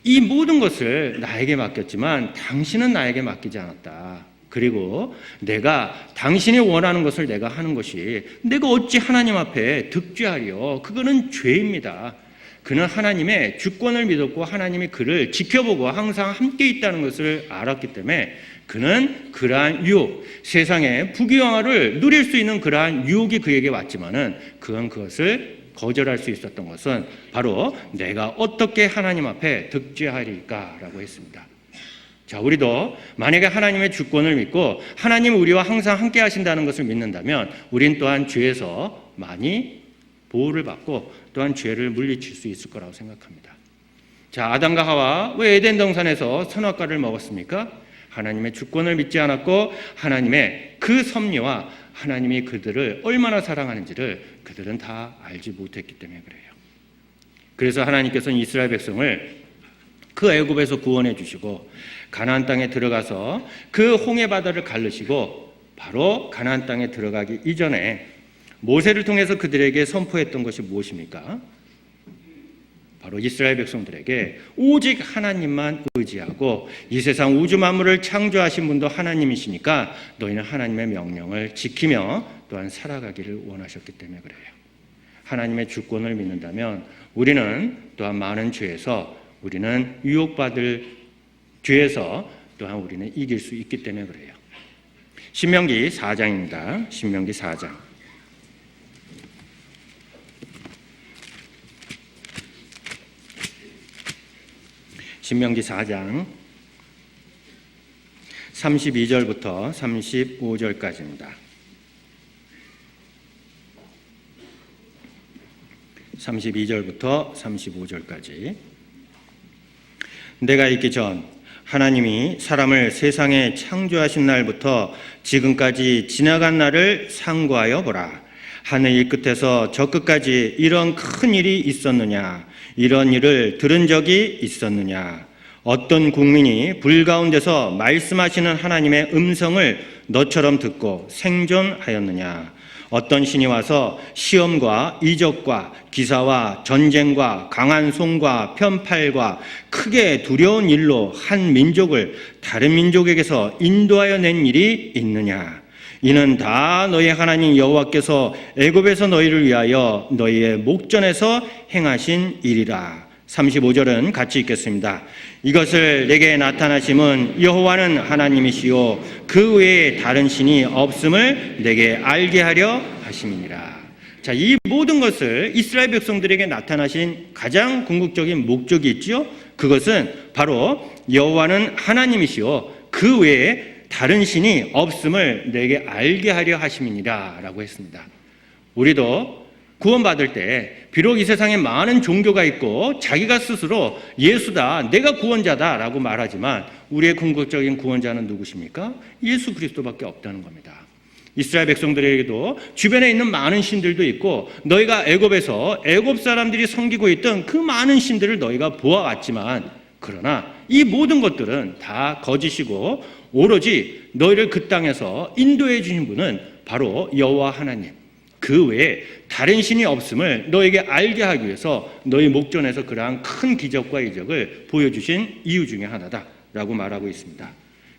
이 모든 것을 나에게 맡겼지만 당신은 나에게 맡기지 않았다. 그리고 내가 당신이 원하는 것을 내가 하는 것이 내가 어찌 하나님 앞에 득죄하리요. 그거는 죄입니다. 그는 하나님의 주권을 믿었고 하나님이 그를 지켜보고 항상 함께 있다는 것을 알았기 때문에 그는 그러한 유혹, 세상의 부귀영화를 누릴 수 있는 그러한 유혹이 그에게 왔지만은 그건 그것을 거절할 수 있었던 것은 바로 내가 어떻게 하나님 앞에 득죄하리까라고 했습니다. 자, 우리도 만약에 하나님의 주권을 믿고 하나님 우리와 항상 함께 하신다는 것을 믿는다면 우린 또한 죄에서 많이 보호를 받고 또한 죄를 물리칠 수 있을 거라고 생각합니다. 자, 아담과 하와 왜 에덴 동산에서 선악과를 먹었습니까? 하나님의 주권을 믿지 않았고 하나님의 그 섭리와 하나님이 그들을 얼마나 사랑하는지를 그들은 다 알지 못했기 때문에 그래요. 그래서 하나님께서는 이스라엘 백성을 그 애굽에서 구원해 주시고 가나안 땅에 들어가서 그 홍해 바다를 가르시고 바로 가나안 땅에 들어가기 이전에 모세를 통해서 그들에게 선포했던 것이 무엇입니까? 바로 이스라엘 백성들에게 오직 하나님만 의지하고 이 세상 우주 만물을 창조하신 분도 하나님이시니까 너희는 하나님의 명령을 지키며 또한 살아가기를 원하셨기 때문에 그래요. 하나님의 주권을 믿는다면 우리는 또한 많은 죄에서 우리는 유혹받을 죄에서 또한 우리는 이길 수 있기 때문에 그래요. 신명기 4장입니다. 신명기 4장. 신명기 4장 32절부터 35절까지입니다. 32절부터 35절까지. 내가 있기 전 하나님이 사람을 세상에 창조하신 날부터 지금까지 지나간 날을 상고하여 보라. 하늘 이 끝에서 저 끝까지 이런 큰 일이 있었느냐? 이런 일을 들은 적이 있었느냐? 어떤 국민이 불 가운데서 말씀하시는 하나님의 음성을 너처럼 듣고 생존하였느냐? 어떤 신이 와서 시험과 이적과 기사와 전쟁과 강한 손과 편팔과 크게 두려운 일로 한 민족을 다른 민족에게서 인도하여 낸 일이 있느냐? 이는 다 너희 하나님 여호와께서 애굽에서 너희를 위하여 너희의 목전에서 행하신 일이라. 35절은 같이 읽겠습니다. 이것을 내게 나타나심은 여호와는 하나님이시요 그 외에 다른 신이 없음을 내게 알게 하려 하심이니라. 자, 이 모든 것을 이스라엘 백성들에게 나타나신 가장 궁극적인 목적이 있죠. 그것은 바로 여호와는 하나님이시요 그 외에 다른 신이 없음을 내게 알게 하려 하심이니라 라고 했습니다. 우리도 구원받을 때 비록 이 세상에 많은 종교가 있고 자기가 스스로 예수다, 내가 구원자다 라고 말하지만 우리의 궁극적인 구원자는 누구십니까? 예수 그리스도밖에 없다는 겁니다. 이스라엘 백성들에게도 주변에 있는 많은 신들도 있고 너희가 애굽에서 애굽 사람들이 섬기고 있던 그 많은 신들을 너희가 보아왔지만 그러나 이 모든 것들은 다 거짓이고 오로지 너희를 그 땅에서 인도해 주신 분은 바로 여호와 하나님, 그 외에 다른 신이 없음을 너에게 알게 하기 위해서 너희 목전에서 그러한 큰 기적과 이적을 보여주신 이유 중에 하나다라고 말하고 있습니다.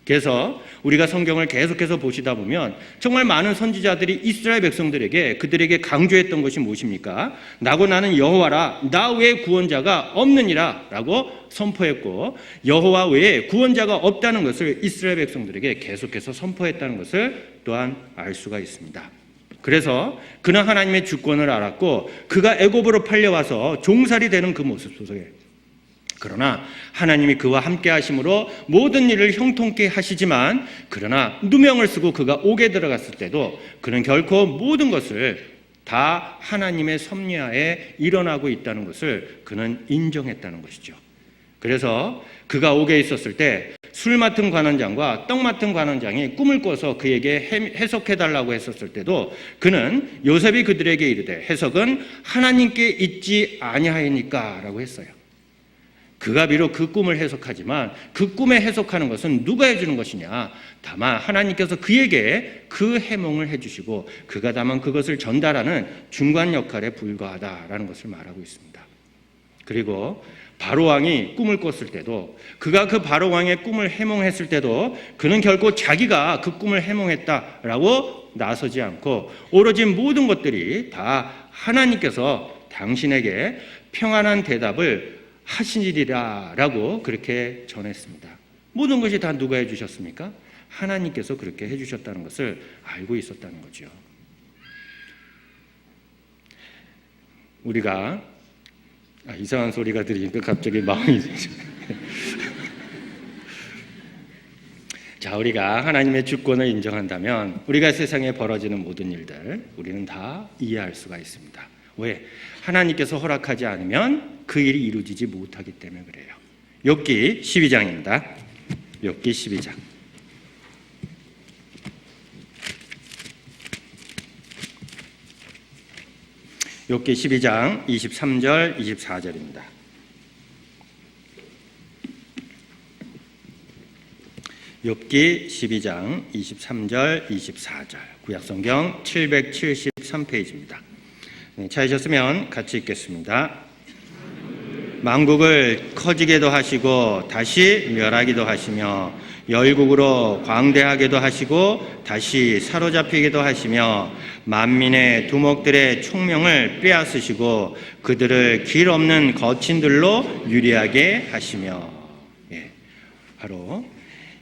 그래서 우리가 성경을 계속해서 보시다 보면 정말 많은 선지자들이 이스라엘 백성들에게 그들에게 강조했던 것이 무엇입니까? 나고 나는 여호와라, 나 외에 구원자가 없느니라 라고 선포했고, 여호와 외에 구원자가 없다는 것을 이스라엘 백성들에게 계속해서 선포했다는 것을 또한 알 수가 있습니다. 그래서 그는 하나님의 주권을 알았고 그가 애굽으로 팔려와서 종살이 되는 그 모습 속에, 그러나 하나님이 그와 함께 하심으로 모든 일을 형통케 하시지만 그러나 누명을 쓰고 그가 옥에 들어갔을 때도 그는 결코 모든 것을 다 하나님의 섭리하에 일어나고 있다는 것을 그는 인정했다는 것이죠. 그래서 그가 옥에 있었을 때 술 맡은 관원장과 떡 맡은 관원장이 꿈을 꿔서 그에게 해석해달라고 했었을 때도 그는 요셉이 그들에게 이르되 해석은 하나님께 있지 아니하이니까 라고 했어요. 그가 비록 그 꿈을 해석하지만 그 꿈에 해석하는 것은 누가 해주는 것이냐? 다만 하나님께서 그에게 그 해몽을 해주시고 그가 다만 그것을 전달하는 중간 역할에 불과하다라는 것을 말하고 있습니다. 그리고 바로왕이 꿈을 꿨을 때도, 그가 그 바로왕의 꿈을 해몽했을 때도 그는 결코 자기가 그 꿈을 해몽했다라고 나서지 않고 오로지 모든 것들이 다 하나님께서 당신에게 평안한 대답을 하시리라 라고 그렇게 전했습니다. 모든 것이 다 누가 해주셨습니까? 하나님께서 그렇게 해주셨다는 것을 알고 있었다는 거죠. 우리가 이상한 소리가 들리니까 갑자기 마음이 자, 우리가 하나님의 주권을 인정한다면 우리가 세상에 벌어지는 모든 일들 우리는 다 이해할 수가 있습니다. 왜? 하나님께서 허락하지 않으면 그 일이 이루어지지 못하기 때문에 그래요. 욥기 12장입니다. 욥기 12장. 욥기 12장 23절 24절입니다. 욥기 12장 23절 24절 구약성경 773페이지입니다. 찾으셨으면 같이 읽겠습니다. 만국을 커지게도 하시고 다시 멸하기도 하시며 열국으로 광대하게도 하시고 다시 사로잡히게도 하시며 만민의 두목들의 총명을 빼앗으시고 그들을 길 없는 거친들로 유리하게 하시며, 바로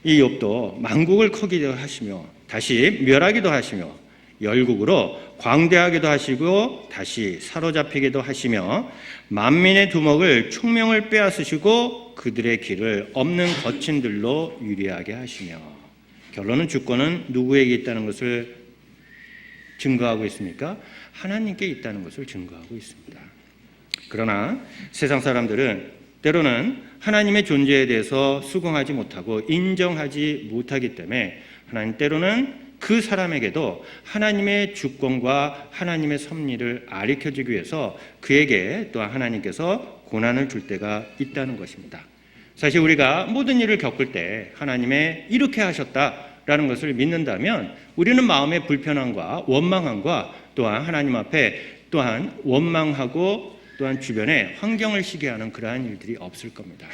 이 욥도 만국을 커기도 하시며 다시 멸하기도 하시며 열국으로 광대하기도 하시고 다시 사로잡히기도 하시며 만민의 두목을 총명을 빼앗으시고 그들의 길을 없는 거친들로 유리하게 하시며. 결론은 주권은 누구에게 있다는 것을 증거하고 있습니까? 하나님께 있다는 것을 증거하고 있습니다. 그러나 세상 사람들은 때로는 하나님의 존재에 대해서 수긍하지 못하고 인정하지 못하기 때문에 하나님 때로는 그 사람에게도 하나님의 주권과 하나님의 섭리를 알려주기 위해서 그에게 또한 하나님께서 고난을 줄 때가 있다는 것입니다. 사실 우리가 모든 일을 겪을 때 하나님의 이렇게 하셨다라는 것을 믿는다면 우리는 마음의 불편함과 원망함과 또한 하나님 앞에 또한 원망하고 또한 주변에 환경을 시게 하는 그러한 일들이 없을 겁니다.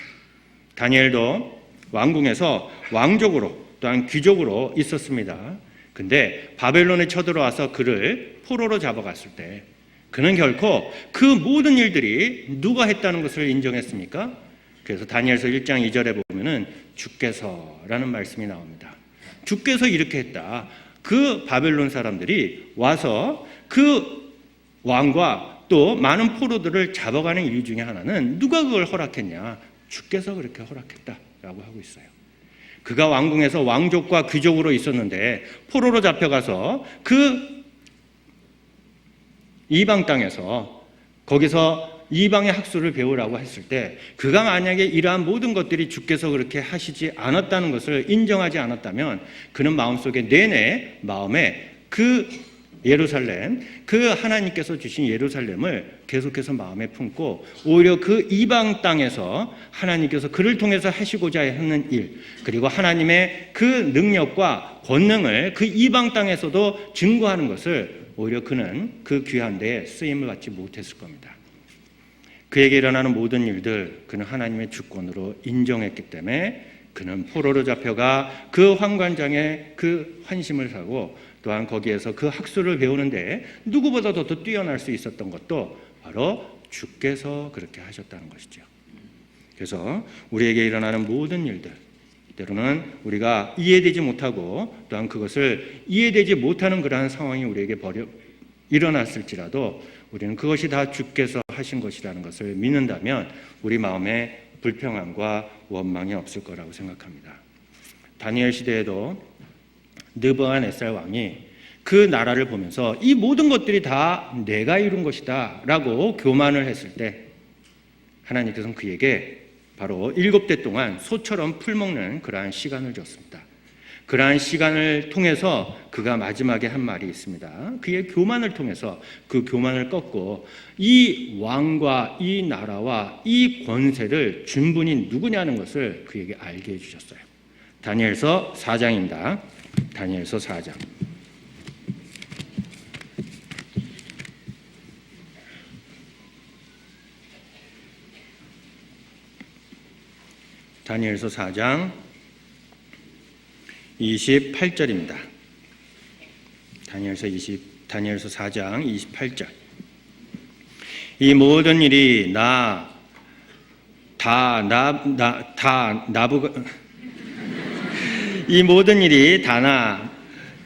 다니엘도 왕궁에서 왕족으로 또한 귀족으로 있었습니다. 근데 바벨론에 쳐들어와서 그를 포로로 잡아갔을 때 그는 결코 그 모든 일들이 누가 했다는 것을 인정했습니까? 그래서 다니엘서 1장 2절에 보면은 주께서라는 말씀이 나옵니다. 주께서 이렇게 했다. 그 바벨론 사람들이 와서 그 왕과 또 많은 포로들을 잡아가는 이유 중에 하나는 누가 그걸 허락했냐? 주께서 그렇게 허락했다라고 하고 있어요. 그가 왕궁에서 왕족과 귀족으로 있었는데 포로로 잡혀가서 그 이방 땅에서 거기서 이방의 학술을 배우라고 했을 때 그가 만약에 이러한 모든 것들이 주께서 그렇게 하시지 않았다는 것을 인정하지 않았다면 그는 마음속에 내내 마음에 그 예루살렘, 그 하나님께서 주신 예루살렘을 계속해서 마음에 품고 오히려 그 이방 땅에서 하나님께서 그를 통해서 하시고자 하는 일, 그리고 하나님의 그 능력과 권능을 그 이방 땅에서도 증거하는 것을 오히려 그는 그 귀한 데에 쓰임을 받지 못했을 겁니다. 그에게 일어나는 모든 일들 그는 하나님의 주권으로 인정했기 때문에 그는 포로로 잡혀가 그 환관장에 그 환심을 사고 또한 거기에서 그 학술을 배우는데 누구보다도 더 뛰어날 수 있었던 것도 바로 주께서 그렇게 하셨다는 것이죠. 그래서 우리에게 일어나는 모든 일들, 때로는 우리가 이해되지 못하고 또한 그것을 이해되지 못하는 그러한 상황이 우리에게 일어났을지라도 우리는 그것이 다 주께서 하신 것이라는 것을 믿는다면 우리 마음에 불평함과 원망이 없을 거라고 생각합니다. 다니엘 시대에도 느부갓네살 왕이 그 나라를 보면서 이 모든 것들이 다 내가 이룬 것이다 라고 교만을 했을 때 하나님께서는 그에게 바로 7대 동안 소처럼 풀먹는 그러한 시간을 줬습니다. 그러한 시간을 통해서 그가 마지막에 한 말이 있습니다. 그의 교만을 통해서 그 교만을 꺾고 이 왕과 이 나라와 이 권세를 준 분이 누구냐는 것을 그에게 알게 해주셨어요. 다니엘서 4장입니다. 다니엘서 4장. 다니엘서 4장 28절입니다. 다니엘서 4장 28절. 이 모든 일이 다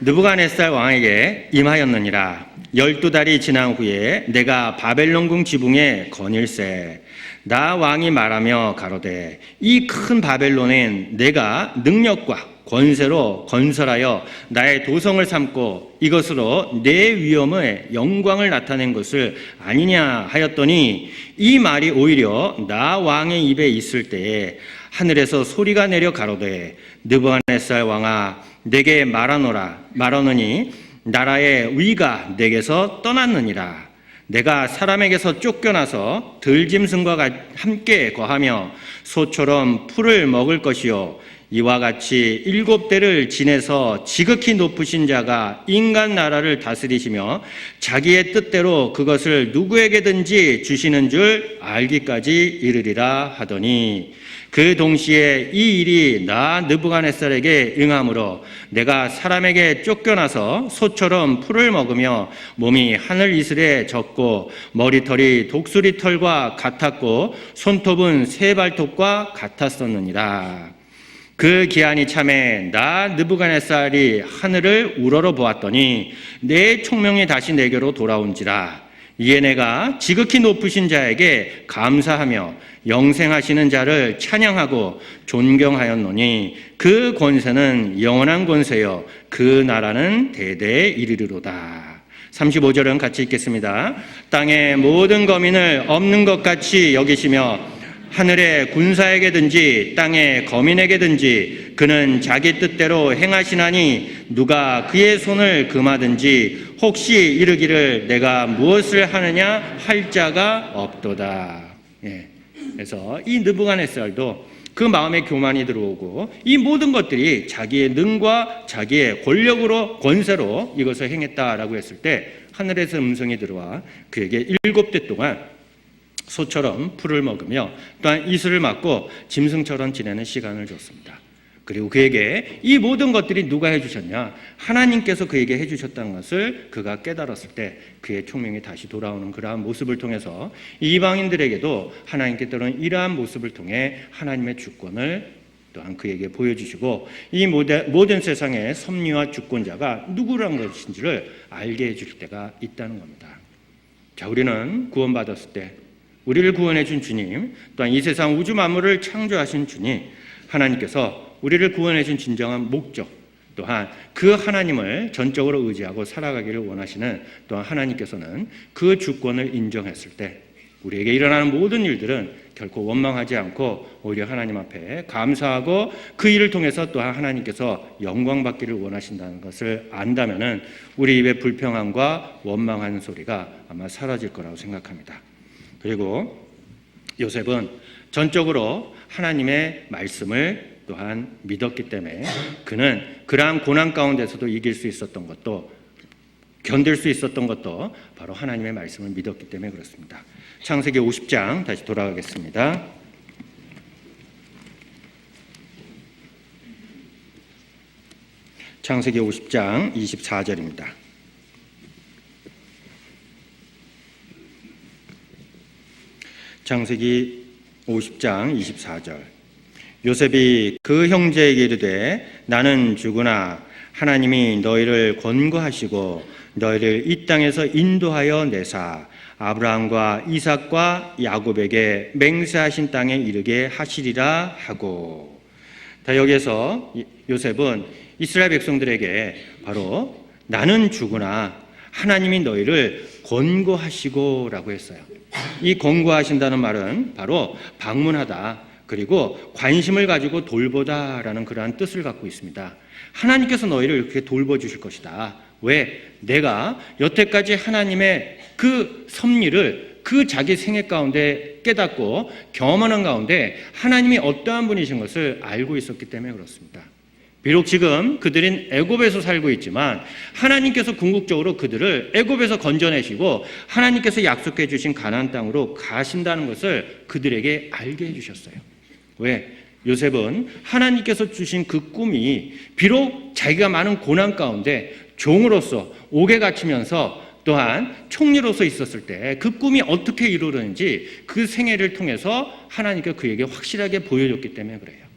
느부갓네살 왕에게 임하였느니라. 12달이 지난 후에 내가 바벨론궁 지붕에 거닐세. 나 왕이 말하며 가로되 이 큰 바벨론은 내가 능력과 권세로 건설하여 나의 도성을 삼고 이것으로 내 위엄의 영광을 나타낸 것을 아니냐 하였더니 이 말이 오히려 나 왕의 입에 있을 때에 하늘에서 소리가 내려 가로되 느부갓네살 왕아 내게 말하노니 나라의 위가 내게서 떠났느니라. 내가 사람에게서 쫓겨나서 들짐승과 함께 거하며 소처럼 풀을 먹을 것이요 이와 같이 7대를 지내서 지극히 높으신 자가 인간 나라를 다스리시며 자기의 뜻대로 그것을 누구에게든지 주시는 줄 알기까지 이르리라 하더니 그 동시에 이 일이 나 느부갓네살에게 응함으로 내가 사람에게 쫓겨나서 소처럼 풀을 먹으며 몸이 하늘 이슬에 젖고 머리털이 독수리 털과 같았고 손톱은 새 발톱과 같았었느니라. 그 기한이 참에 나 느부갓네살이 하늘을 우러러 보았더니 내 총명이 다시 내게로 돌아온지라. 이에 내가 지극히 높으신 자에게 감사하며 영생하시는 자를 찬양하고 존경하였노니 그 권세는 영원한 권세요 그 나라는 대대에 이르리로다. 35절은 같이 읽겠습니다. 땅의 모든 거민을 없는 것 같이 여기시며 하늘의 군사에게든지 땅의 거민에게든지 그는 자기 뜻대로 행하시나니 누가 그의 손을 금하든지 혹시 이르기를 내가 무엇을 하느냐 할 자가 없도다. 그래서 이 느부갓네살도 그 마음에 교만이 들어오고 이 모든 것들이 자기의 능과 자기의 권력으로 권세로 이것을 행했다라고 했을 때 하늘에서 음성이 들어와 그에게 7대 동안 소처럼 풀을 먹으며 또한 이슬을 맞고 짐승처럼 지내는 시간을 줬습니다. 그리고 그에게 이 모든 것들이 누가 해주셨냐? 하나님께서 그에게 해주셨다는 것을 그가 깨달았을 때 그의 총명이 다시 돌아오는 그러한 모습을 통해서 이방인들에게도 하나님께 때로는 이러한 모습을 통해 하나님의 주권을 또한 그에게 보여주시고 이 모든 세상의 섭리와 주권자가 누구란 것인지를 알게 해줄 때가 있다는 겁니다. 자, 우리는 구원받았을 때 우리를 구원해 준 주님, 또한 이 세상 우주 만물을 창조하신 주님, 하나님께서 우리를 구원해 준 진정한 목적, 또한 그 하나님을 전적으로 의지하고 살아가기를 원하시는 또한 하나님께서는 그 주권을 인정했을 때 우리에게 일어나는 모든 일들은 결코 원망하지 않고 오히려 하나님 앞에 감사하고 그 일을 통해서 또한 하나님께서 영광 받기를 원하신다는 것을 안다면은 우리 입에 불평함과 원망하는 소리가 아마 사라질 거라고 생각합니다. 그리고 요셉은 전적으로 하나님의 말씀을 또한 믿었기 때문에 그는 그러한 고난 가운데서도 이길 수 있었던 것도 견딜 수 있었던 것도 바로 하나님의 말씀을 믿었기 때문에 그렇습니다. 창세기 50장 다시 돌아가겠습니다. 창세기 50장 24절입니다. 창세기 50장 24절. 요셉이 그 형제에게 이르되 나는 죽으나 하나님이 너희를 권고하시고 너희를 이 땅에서 인도하여 내사 아브라함과 이삭과 야곱에게 맹세하신 땅에 이르게 하시리라 하고. 여기에서 요셉은 이스라엘 백성들에게 바로 나는 죽으나 하나님이 너희를 권고하시고 라고 했어요. 이 권고하신다는 말은 바로 방문하다, 그리고 관심을 가지고 돌보다라는 그러한 뜻을 갖고 있습니다. 하나님께서 너희를 이렇게 돌봐주실 것이다. 왜? 내가 여태까지 하나님의 그 섭리를 그 자기 생애 가운데 깨닫고 경험하는 가운데 하나님이 어떠한 분이신 것을 알고 있었기 때문에 그렇습니다. 비록 지금 그들은 애굽에서 살고 있지만 하나님께서 궁극적으로 그들을 애굽에서 건져내시고 하나님께서 약속해 주신 가나안 땅으로 가신다는 것을 그들에게 알게 해주셨어요. 왜? 요셉은 하나님께서 주신 그 꿈이 비록 자기가 많은 고난 가운데 종으로서 옥에 갇히면서 또한 총리로서 있었을 때 그 꿈이 어떻게 이루어지는지 그 생애를 통해서 하나님께서 그에게 확실하게 보여줬기 때문에 그래요.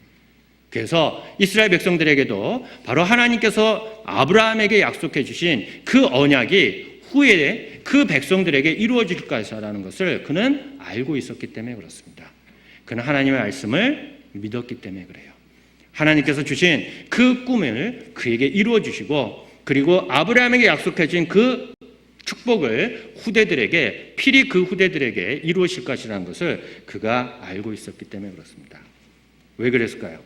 그래서 이스라엘 백성들에게도 바로 하나님께서 아브라함에게 약속해 주신 그 언약이 후에 그 백성들에게 이루어질 것이라는 것을 그는 알고 있었기 때문에 그렇습니다. 그는 하나님의 말씀을 믿었기 때문에 그래요. 하나님께서 주신 그 꿈을 그에게 이루어 주시고, 그리고 아브라함에게 약속해 주신 그 축복을 후대들에게, 필히 그 후대들에게 이루어질 것이라는 것을 그가 알고 있었기 때문에 그렇습니다. 왜 그랬을까요?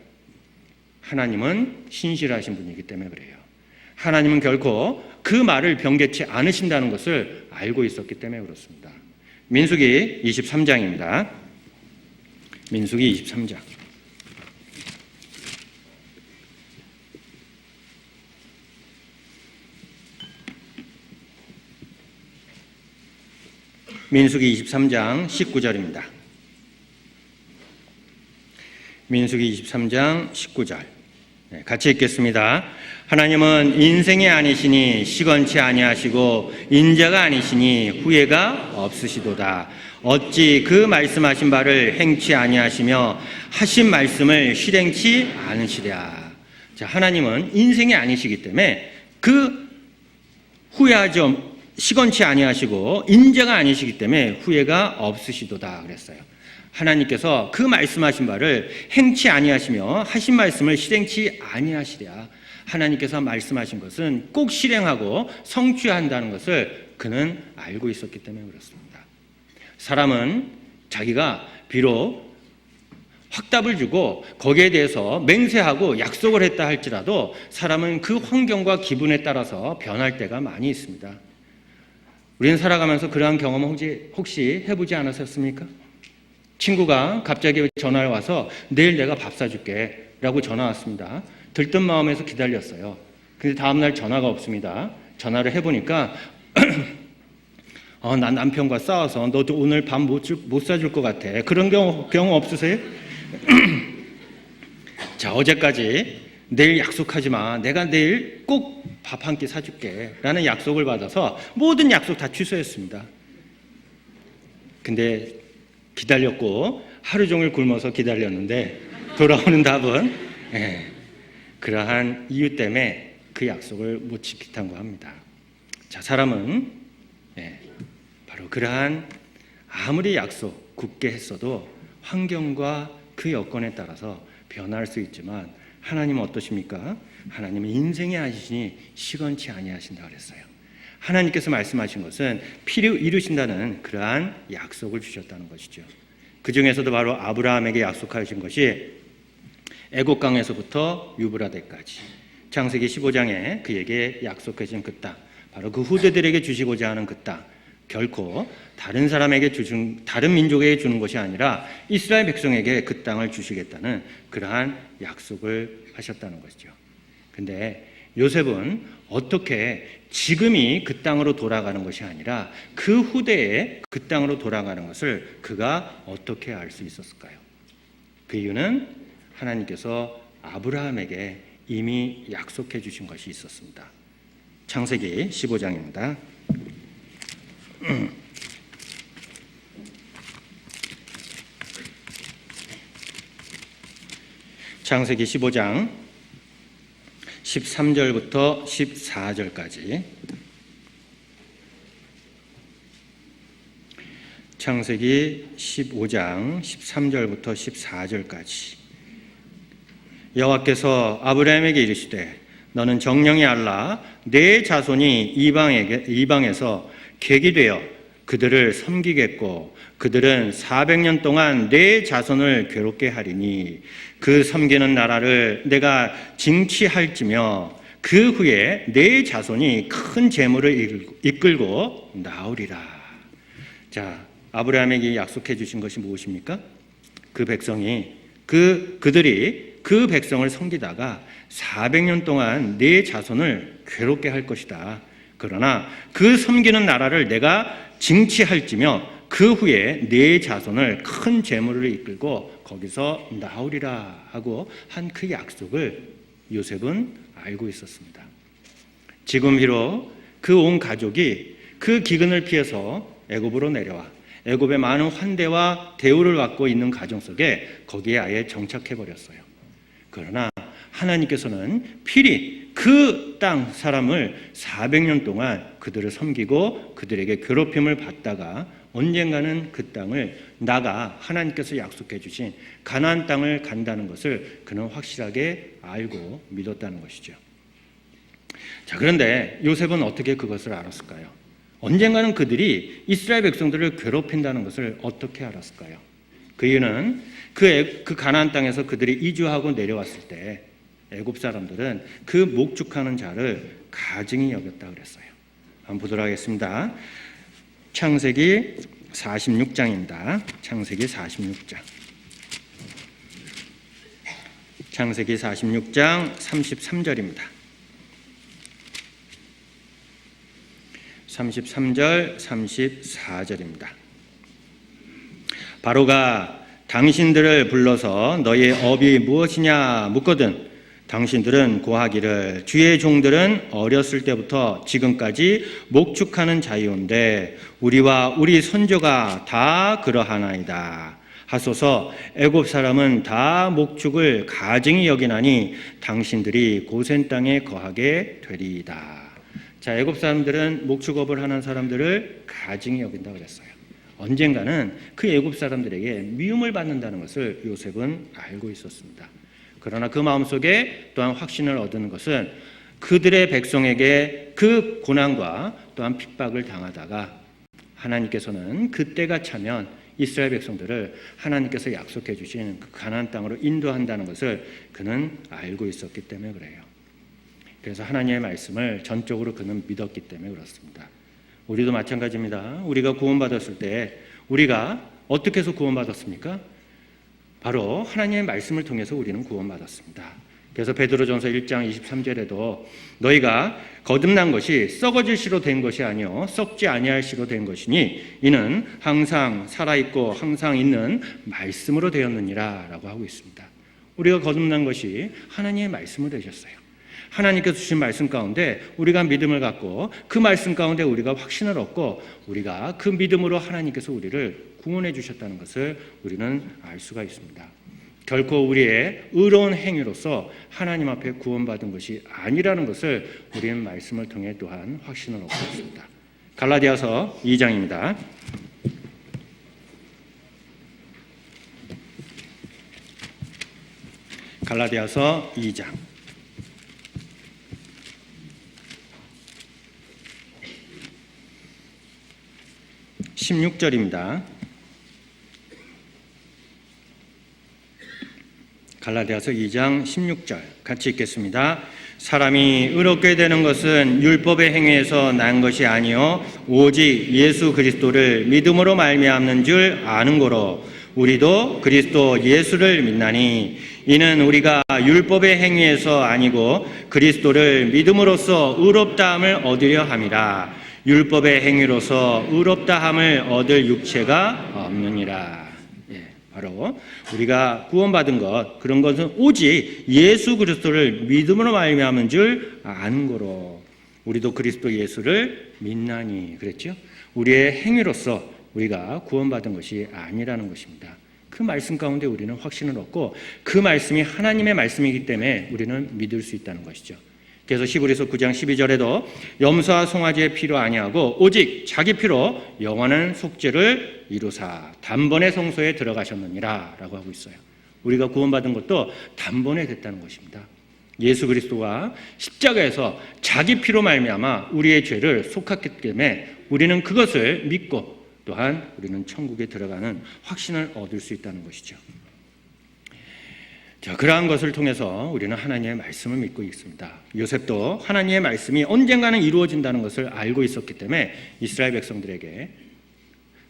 하나님은 신실하신 분이기 때문에 그래요. 하나님은 결코 그 말을 변개치 않으신다는 것을 알고 있었기 때문에 그렇습니다. 민수기 23장입니다. 민수기 23장. 민수기 23장 19절입니다. 민수기 23장 19절. 같이 읽겠습니다. 하나님은 인생이 아니시니 시건치 아니하시고 인자가 아니시니 후회가 없으시도다. 어찌 그 말씀하신 바를 행치 아니하시며 하신 말씀을 실행치 않으시랴. 자, 하나님은 인생이 아니시기 때문에 그 후회하죠. 시건치 아니하시고 인자가 아니시기 때문에 후회가 없으시도다 그랬어요. 하나님께서 그 말씀하신 바를 행치 아니하시며 하신 말씀을 실행치 아니하시랴. 하나님께서 말씀하신 것은 꼭 실행하고 성취한다는 것을 그는 알고 있었기 때문에 그렇습니다. 사람은 자기가 비록 확답을 주고 거기에 대해서 맹세하고 약속을 했다 할지라도 사람은 그 환경과 기분에 따라서 변할 때가 많이 있습니다. 우리는 살아가면서 그러한 경험을 혹시 해보지 않으셨습니까? 친구가 갑자기 전화를 와서 내일 내가 밥 사줄게 라고 전화 왔습니다. 들뜬 마음에서 기다렸어요. 근데 다음날 전화가 없습니다. 전화를 해보니까 난 남편과 싸워서 너도 오늘 밥 못 사줄 것 같아. 그런 경우 없으세요? 자, 어제까지 내일 약속하지 마. 내가 내일 꼭 밥 한 끼 사줄게 라는 약속을 받아서 모든 약속 다 취소했습니다. 근데 기다렸고 하루 종일 굶어서 기다렸는데 돌아오는 답은 그러한 이유 때문에 그 약속을 못 지켰다고 합니다. 자, 사람은 바로 그러한 아무리 약속 굳게 했어도 환경과 그 여건에 따라서 변할 수 있지만 하나님은 어떠십니까? 하나님은 인생이 아니시니 시건치 아니하신다 그랬어요. 하나님께서 말씀하신 것은 피를 이루신다는 그러한 약속을 주셨다는 것이죠. 그 중에서도 바로 아브라함에게 약속하신 것이 애굽 강에서부터 유브라데까지 창세기 15장에 그에게 약속해 준 그 땅, 바로 그 후대들에게 주시고자 하는 그 땅, 결코 다른 사람에게 다른 민족에게 주는 것이 아니라 이스라엘 백성에게 그 땅을 주시겠다는 그러한 약속을 하셨다는 것이죠. 근데 요셉은 어떻게 지금이 그 땅으로 돌아가는 것이 아니라 그 후대에 그 땅으로 돌아가는 것을 그가 어떻게 알 수 있었을까요? 그 이유는 하나님께서 아브라함에게 이미 약속해 주신 것이 있었습니다. 창세기 15장입니다. 창세기 15장 13절부터 14절까지, 창세기 15장 13절부터 14절까지. 여호와께서 아브라함에게 이르시되 너는 정령이 알라 내 자손이 이방에서 객이 되어 그들을 섬기겠고 그들은 400년 동안 내 자손을 괴롭게 하리니 그 섬기는 나라를 내가 징치할지며 그 후에 내 자손이 큰 재물을 이끌고 나오리라. 자, 아브라함에게 약속해 주신 것이 무엇입니까? 그 백성이 그들이 그 백성을 섬기다가 400년 동안 내 자손을 괴롭게 할 것이다. 그러나 그 섬기는 나라를 내가 징치할지며 그 후에 내 자손을 큰 재물을 이끌고 거기서 나오리라 하고 한 그 약속을 요셉은 알고 있었습니다. 지금 비록 그 온 가족이 그 기근을 피해서 애굽으로 내려와 애굽의 많은 환대와 대우를 받고 있는 가정 속에 거기에 아예 정착해 버렸어요. 그러나 하나님께서는 필히 그 땅 사람을 400년 동안 그들을 섬기고 그들에게 괴롭힘을 받다가 언젠가는 그 땅을 나가 하나님께서 약속해 주신 가나안 땅을 간다는 것을 그는 확실하게 알고 믿었다는 것이죠. 자, 그런데 요셉은 어떻게 그것을 알았을까요? 언젠가는 그들이 이스라엘 백성들을 괴롭힌다는 것을 어떻게 알았을까요? 그 이유는 그 가나안 땅에서 그들이 이주하고 내려왔을 때 애굽 사람들은 그 목축하는 자를 가증히 여겼다 그랬어요. 한번 보도록 하겠습니다. 창세기 46장입니다. 창세기 46장. 창세기 46장 33절입니다. 33절, 34절입니다. 바로가 당신들을 불러서 너희의 업이 무엇이냐 묻거든 당신들은 고하기를 주의 종들은 어렸을 때부터 지금까지 목축하는 자이온데 우리와 우리 선조가 다 그러하나이다 하소서. 애굽 사람은 다 목축을 가증히 여기나니 당신들이 고센 땅에 거하게 되리이다. 자, 애굽 사람들은 목축업을 하는 사람들을 가증히 여긴다고 그랬어요. 언젠가는 그 애굽 사람들에게 미움을 받는다는 것을 요셉은 알고 있었습니다. 그러나 그 마음속에 또한 확신을 얻는 것은 그들의 백성에게 그 고난과 또한 핍박을 당하다가 하나님께서는 그때가 차면 이스라엘 백성들을 하나님께서 약속해 주신 그 가나안 땅으로 인도한다는 것을 그는 알고 있었기 때문에 그래요. 그래서 하나님의 말씀을 전적으로 그는 믿었기 때문에 그렇습니다. 우리도 마찬가지입니다. 우리가 구원받았을 때 우리가 어떻게 해서 구원받았습니까? 바로 하나님의 말씀을 통해서 우리는 구원받았습니다. 그래서 베드로전서 1장 23절에도 너희가 거듭난 것이 썩어질 씨로 된 것이 아니요 썩지 아니할 씨로 된 것이니 이는 항상 살아있고 항상 있는 말씀으로 되었느니라 라고 하고 있습니다. 우리가 거듭난 것이 하나님의 말씀으로 되셨어요. 하나님께서 주신 말씀 가운데 우리가 믿음을 갖고 그 말씀 가운데 우리가 확신을 얻고 우리가 그 믿음으로 하나님께서 우리를 구원해 주셨다는 것을 우리는 알 수가 있습니다. 결코 우리의 의로운 행위로서 하나님 앞에 구원받은 것이 아니라는 것을 우리는 말씀을 통해 또한 확신을 얻고 있습니다. 갈라디아서 2장입니다. 갈라디아서 2장 16절입니다. 갈라디아서 2장 16절 같이 읽겠습니다. 사람이 의롭게 되는 것은 율법의 행위에서 난 것이 아니요 오직 예수 그리스도를 믿음으로 말미암는 줄 아는 거로 우리도 그리스도 예수를 믿나니 이는 우리가 율법의 행위에서 아니고 그리스도를 믿음으로써 의롭다함을 얻으려 함이라. 율법의 행위로서 의롭다함을 얻을 육체가 없느니라. 바로 우리가 구원받은 것, 그런 것은 오직 예수 그리스도를 믿음으로 말미암은 줄 아는 거로 우리도 그리스도 예수를 믿나니 그랬죠? 우리의 행위로서 우리가 구원받은 것이 아니라는 것입니다. 그 말씀 가운데 우리는 확신을 얻고 그 말씀이 하나님의 말씀이기 때문에 우리는 믿을 수 있다는 것이죠. 그래서 히브리서 9장 12절에도 염소와 송아지의 피로 아니하고 오직 자기 피로 영원한 속죄를 이루사 단번에 성소에 들어가셨느니라 라고 하고 있어요. 우리가 구원받은 것도 단번에 됐다는 것입니다. 예수 그리스도가 십자가에서 자기 피로 말미암아 우리의 죄를 속았기 때문에 우리는 그것을 믿고 또한 우리는 천국에 들어가는 확신을 얻을 수 있다는 것이죠. 자, 그러한 것을 통해서 우리는 하나님의 말씀을 믿고 있습니다. 요셉도 하나님의 말씀이 언젠가는 이루어진다는 것을 알고 있었기 때문에 이스라엘 백성들에게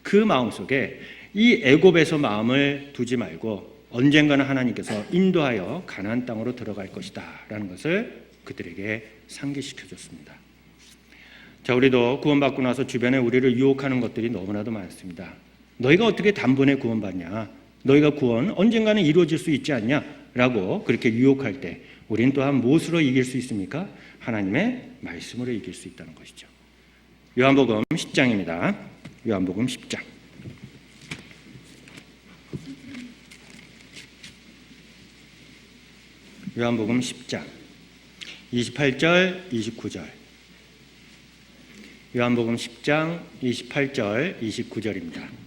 그 마음속에 이 애굽에서 마음을 두지 말고 언젠가는 하나님께서 인도하여 가나안 땅으로 들어갈 것이다 라는 것을 그들에게 상기시켜 줬습니다. 자, 우리도 구원받고 나서 주변에 우리를 유혹하는 것들이 너무나도 많습니다. 너희가 어떻게 단번에 구원받냐? 너희가 구원 언젠가는 이루어질 수 있지 않냐? 라고 그렇게 유혹할 때 우리는 또한 무엇으로 이길 수 있습니까? 하나님의 말씀으로 이길 수 있다는 것이죠. 요한복음 10장입니다. 요한복음 10장. 요한복음 10장 28절 29절. 요한복음 10장 28절 29절입니다.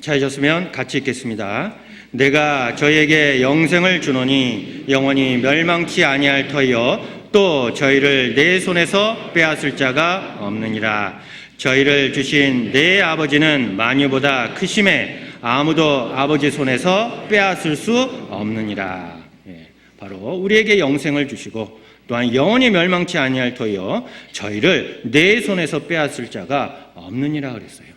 찾으셨으면 같이 읽겠습니다. 내가 저희에게 영생을 주노니 영원히 멸망치 아니할 터이요 또 저희를 내 손에서 빼앗을 자가 없느니라. 저희를 주신 내 아버지는 만유보다 크심에 아무도 아버지 손에서 빼앗을 수 없느니라. 바로 우리에게 영생을 주시고 또한 영원히 멸망치 아니할 터이요 저희를 내 손에서 빼앗을 자가 없느니라 그랬어요.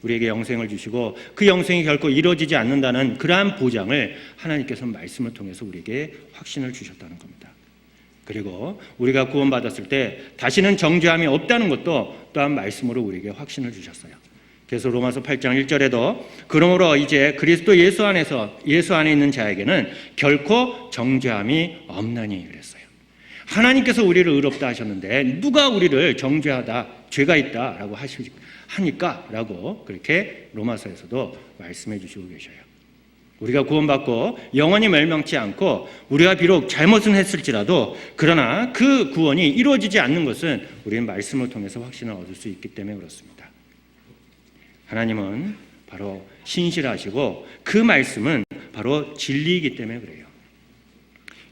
우리에게 영생을 주시고 그 영생이 결코 이루어지지 않는다는 그러한 보장을 하나님께서 말씀을 통해서 우리에게 확신을 주셨다는 겁니다. 그리고 우리가 구원받았을 때 다시는 정죄함이 없다는 것도 또한 말씀으로 우리에게 확신을 주셨어요. 그래서 로마서 8장 1절에도 그러므로 이제 그리스도 예수 안에 있는 자에게는 결코 정죄함이 없나니 그랬어요. 하나님께서 우리를 의롭다 하셨는데 누가 우리를 정죄하다 죄가 있다라고 하니까라고 그렇게 로마서에서도 말씀해 주시고 계셔요. 우리가 구원받고 영원히 멸망치 않고 우리가 비록 잘못은 했을지라도 그러나 그 구원이 이루어지지 않는 것은 우리는 말씀을 통해서 확신을 얻을 수 있기 때문에 그렇습니다. 하나님은 바로 신실하시고 그 말씀은 바로 진리이기 때문에 그래요.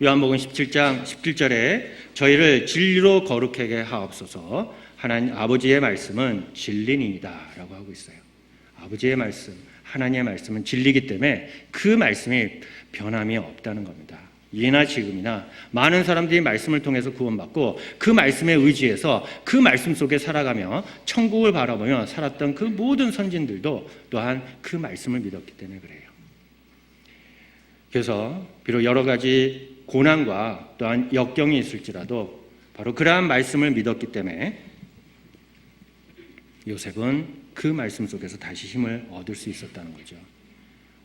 요한복음 17장 17절에 저희를 진리로 거룩하게 하옵소서 하나님 아버지의 말씀은 진리니이다 라고 하고 있어요. 아버지의 말씀, 하나님의 말씀은 진리이기 때문에 그 말씀이 변함이 없다는 겁니다. 예나 지금이나 많은 사람들이 말씀을 통해서 구원받고 그 말씀에 의지해서 그 말씀 속에 살아가며 천국을 바라보며 살았던 그 모든 선진들도 또한 그 말씀을 믿었기 때문에 그래요. 그래서 비록 여러 가지 고난과 또한 역경이 있을지라도 바로 그러한 말씀을 믿었기 때문에 요셉은 그 말씀 속에서 다시 힘을 얻을 수 있었다는 거죠.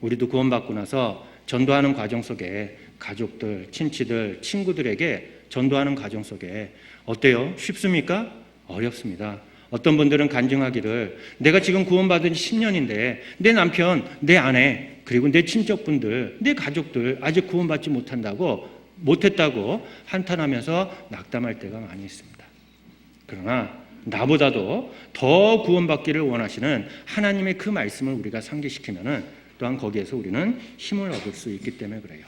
우리도 구원받고 나서 전도하는 과정 속에 가족들, 친치들, 친구들에게 전도하는 과정 속에 어때요? 쉽습니까? 어렵습니다. 어떤 분들은 간증하기를 내가 지금 구원받은 10년인데 내 남편, 내 아내, 그리고 내 친척분들, 내 가족들 아직 구원받지 못했다고 한탄하면서 낙담할 때가 많이 있습니다. 그러나 나보다도 더 구원받기를 원하시는 하나님의 그 말씀을 우리가 상기시키면은 또한 거기에서 우리는 힘을 얻을 수 있기 때문에 그래요.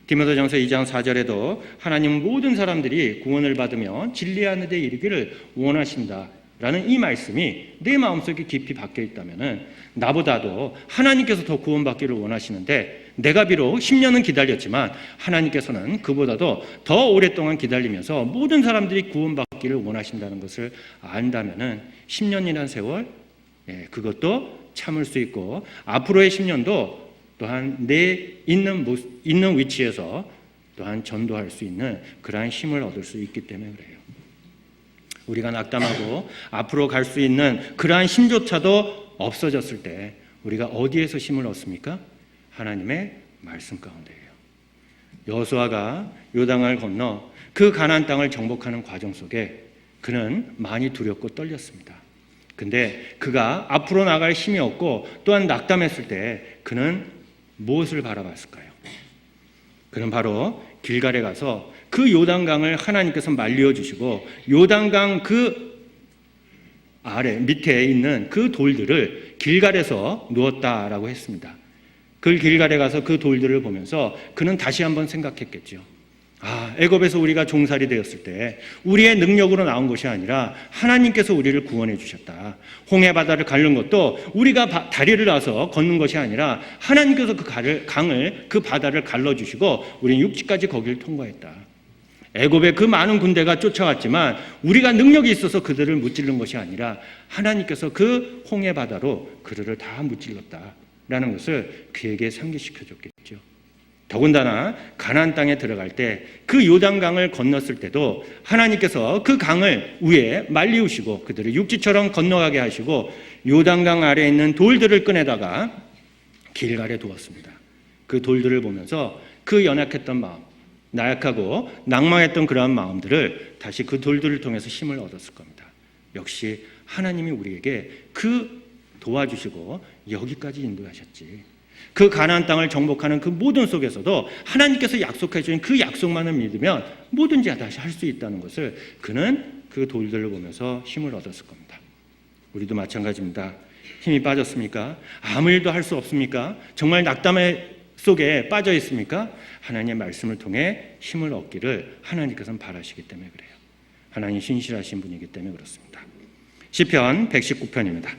디모데전서 2장 4절에도 하나님은 모든 사람들이 구원을 받으며 진리하는 데 이르기를 원하신다 라는 이 말씀이 내 마음속에 깊이 박혀 있다면 나보다도 하나님께서 더 구원받기를 원하시는데 내가 비록 10년은 기다렸지만 하나님께서는 그보다도 더 오랫동안 기다리면서 모든 사람들이 구원받기를 원하신다는 것을 안다면 10년이라는 세월, 그것도 참을 수 있고 앞으로의 10년도 또한 내 있는 위치에서 또한 전도할 수 있는 그러한 힘을 얻을 수 있기 때문에 그래요. 우리가 낙담하고 앞으로 갈 수 있는 그러한 힘조차도 없어졌을 때 우리가 어디에서 힘을 얻습니까? 하나님의 말씀 가운데예요. 여호수아가 요단강을 건너 그 가나안 땅을 정복하는 과정 속에 그는 많이 두렵고 떨렸습니다. 근데 그가 앞으로 나갈 힘이 없고 또한 낙담했을 때 그는 무엇을 바라봤을까요? 그는 바로 길갈에 가서 그 요단강을 하나님께서 말려 주시고 요단강 그 아래 밑에 있는 그 돌들을 길갈에서 누웠다라고 했습니다. 그 길갈에 가서 그 돌들을 보면서 그는 다시 한번 생각했겠죠. 애굽에서 우리가 종살이 되었을 때 우리의 능력으로 나온 것이 아니라 하나님께서 우리를 구원해 주셨다. 홍해 바다를 가른 것도 우리가 다리를 놔서 걷는 것이 아니라 하나님께서 그 바다를 갈라 주시고 우리는 육지까지 거기를 통과했다. 애굽의 그 많은 군대가 쫓아왔지만 우리가 능력이 있어서 그들을 무찌른 것이 아니라 하나님께서 그 홍해 바다로 그들을 다 무찔렀다라는 것을 그에게 상기시켜 줬겠죠. 더군다나 가나안 땅에 들어갈 때 그 요단강을 건넜을 때도 하나님께서 그 강을 위에 말리우시고 그들을 육지처럼 건너가게 하시고 요단강 아래에 있는 돌들을 꺼내다가 길갈에 두었습니다. 그 돌들을 보면서 그 연약했던 마음, 나약하고 낭망했던 그러한 마음들을 다시 그 돌들을 통해서 힘을 얻었을 겁니다. 역시 하나님이 우리에게 그 도와주시고 여기까지 인도하셨지. 그 가나안 땅을 정복하는 그 모든 속에서도 하나님께서 약속해 주신 그 약속만을 믿으면 뭐든지 다시 할 수 있다는 것을 그는 그 돌들을 보면서 힘을 얻었을 겁니다. 우리도 마찬가지입니다. 힘이 빠졌습니까? 아무 일도 할 수 없습니까? 정말 낙담의 속에 빠져 있습니까? 하나님의 말씀을 통해 힘을 얻기를 하나님께서는 바라시기 때문에 그래요. 하나님 신실하신 분이기 때문에 그렇습니다. 시편 119편입니다.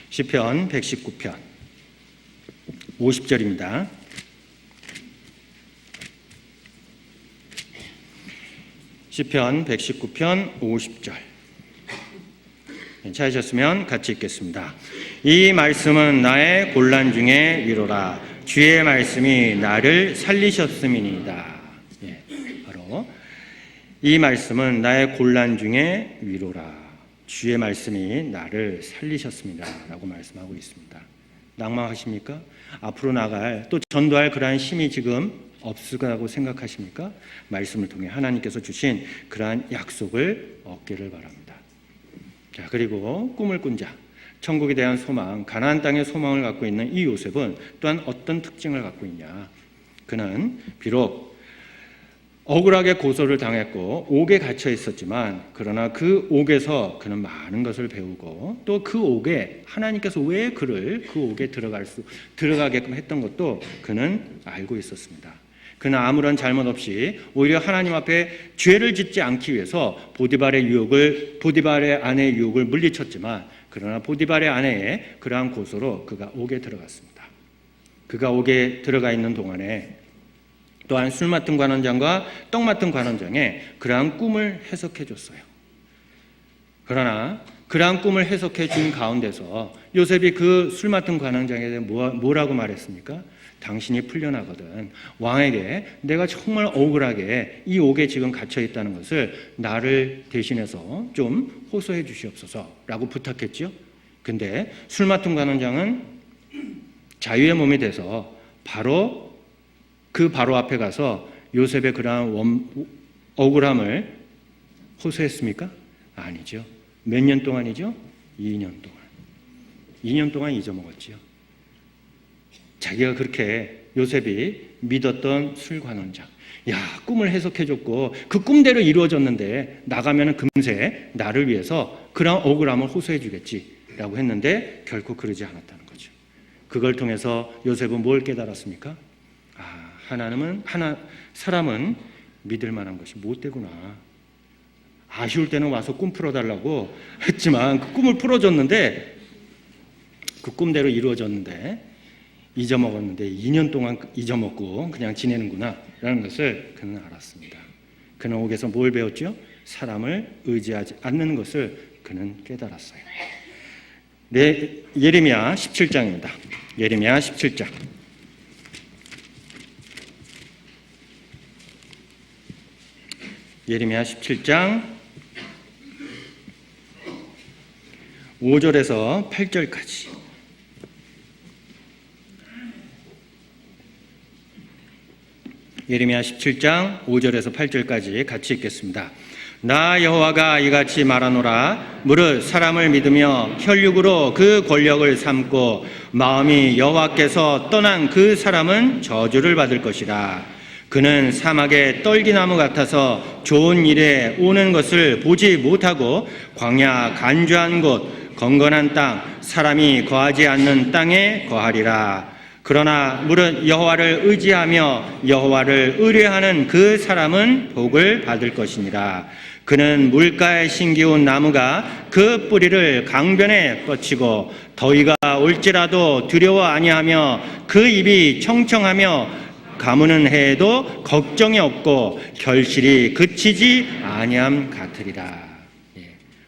시편 119편 50절입니다. 시편 119편 50절. 찾으셨으면 같이 읽겠습니다. 이 말씀은 나의 곤란 중에 위로라. 주의 말씀이 나를 살리셨음이니이다. 바로 이 말씀은 나의 곤란 중에 위로라. 주의 말씀이 나를 살리셨습니다. 라고 말씀하고 있습니다. 낭망하십니까? 앞으로 나갈 또 전도할 그러한 힘이 지금 없을 거라고 생각하십니까? 말씀을 통해 하나님께서 주신 그러한 약속을 얻기를 바랍니다. 자, 그리고 꿈을 꾼 자, 천국에 대한 소망, 가나안 땅의 소망을 갖고 있는 이 요셉은 또한 어떤 특징을 갖고 있냐? 그는 비록 억울하게 고소를 당했고 옥에 갇혀 있었지만 그러나 그 옥에서 그는 많은 것을 배우고 또 그 옥에 하나님께서 왜 그를 그 옥에 들어가게끔 했던 것도 그는 알고 있었습니다. 그는 아무런 잘못 없이 오히려 하나님 앞에 죄를 짓지 않기 위해서 보디발의 아내의 유혹을 물리쳤지만 그러나 보디발의 아내의 그러한 고소로 그가 옥에 들어갔습니다. 그가 옥에 들어가 있는 동안에 또한 술 맡은 관원장과 떡 맡은 관원장의 그러한 꿈을 해석해 줬어요. 그러나 그러한 꿈을 해석해 준 가운데서 요셉이 그 술 맡은 관원장에 대해 뭐라고 말했습니까? 당신이 풀려나거든 왕에게 내가 정말 억울하게 이 옥에 지금 갇혀 있다는 것을 나를 대신해서 좀 호소해 주시옵소서라고 부탁했죠. 근데 술 맡은 관원장은 자유의 몸이 돼서 바로 앞에 가서 요셉의 그러한 억울함을 호소했습니까? 아니죠. 몇 년 동안이죠? 2년 동안. 2년 동안 잊어먹었지요. 자기가 그렇게 요셉이 믿었던 술관원장, 꿈을 해석해줬고 그 꿈대로 이루어졌는데 나가면 금세 나를 위해서 그런 억울함을 호소해주겠지라고 했는데 결코 그러지 않았다는 거죠. 그걸 통해서 요셉은 뭘 깨달았습니까? 사람은 믿을 만한 것이 못 되구나. 아쉬울 때는 와서 꿈 풀어달라고 했지만 그 꿈을 풀어줬는데 그 꿈대로 이루어졌는데 잊어먹었는데 2년 동안 잊어먹고 그냥 지내는구나 라는 것을 그는 알았습니다. 그는 옥에서 뭘 배웠죠? 사람을 의지하지 않는 것을 그는 깨달았어요. 예레미야 17장입니다. 예레미야 17장. 예레미야 17장 5절에서 8절까지. 예레미야 17장 5절에서 8절까지 같이 읽겠습니다. 나 여호와가 이같이 말하노라. 무릇 사람을 믿으며 혈육으로 그 권력을 삼고 마음이 여호와께서 떠난 그 사람은 저주를 받을 것이라. 그는 사막의 떨기나무 같아서 좋은 일에 오는 것을 보지 못하고 광야 간주한 곳 건건한 땅 사람이 거하지 않는 땅에 거하리라. 그러나 무릇 여호와를 의지하며 여호와를 의뢰하는 그 사람은 복을 받을 것이니라. 그는 물가에 심기운 나무가 그 뿌리를 강변에 뻗치고 더위가 올지라도 두려워 아니하며 그 잎이 청청하며 가무는 해에도 걱정이 없고 결실이 그치지 아니함 같으리라.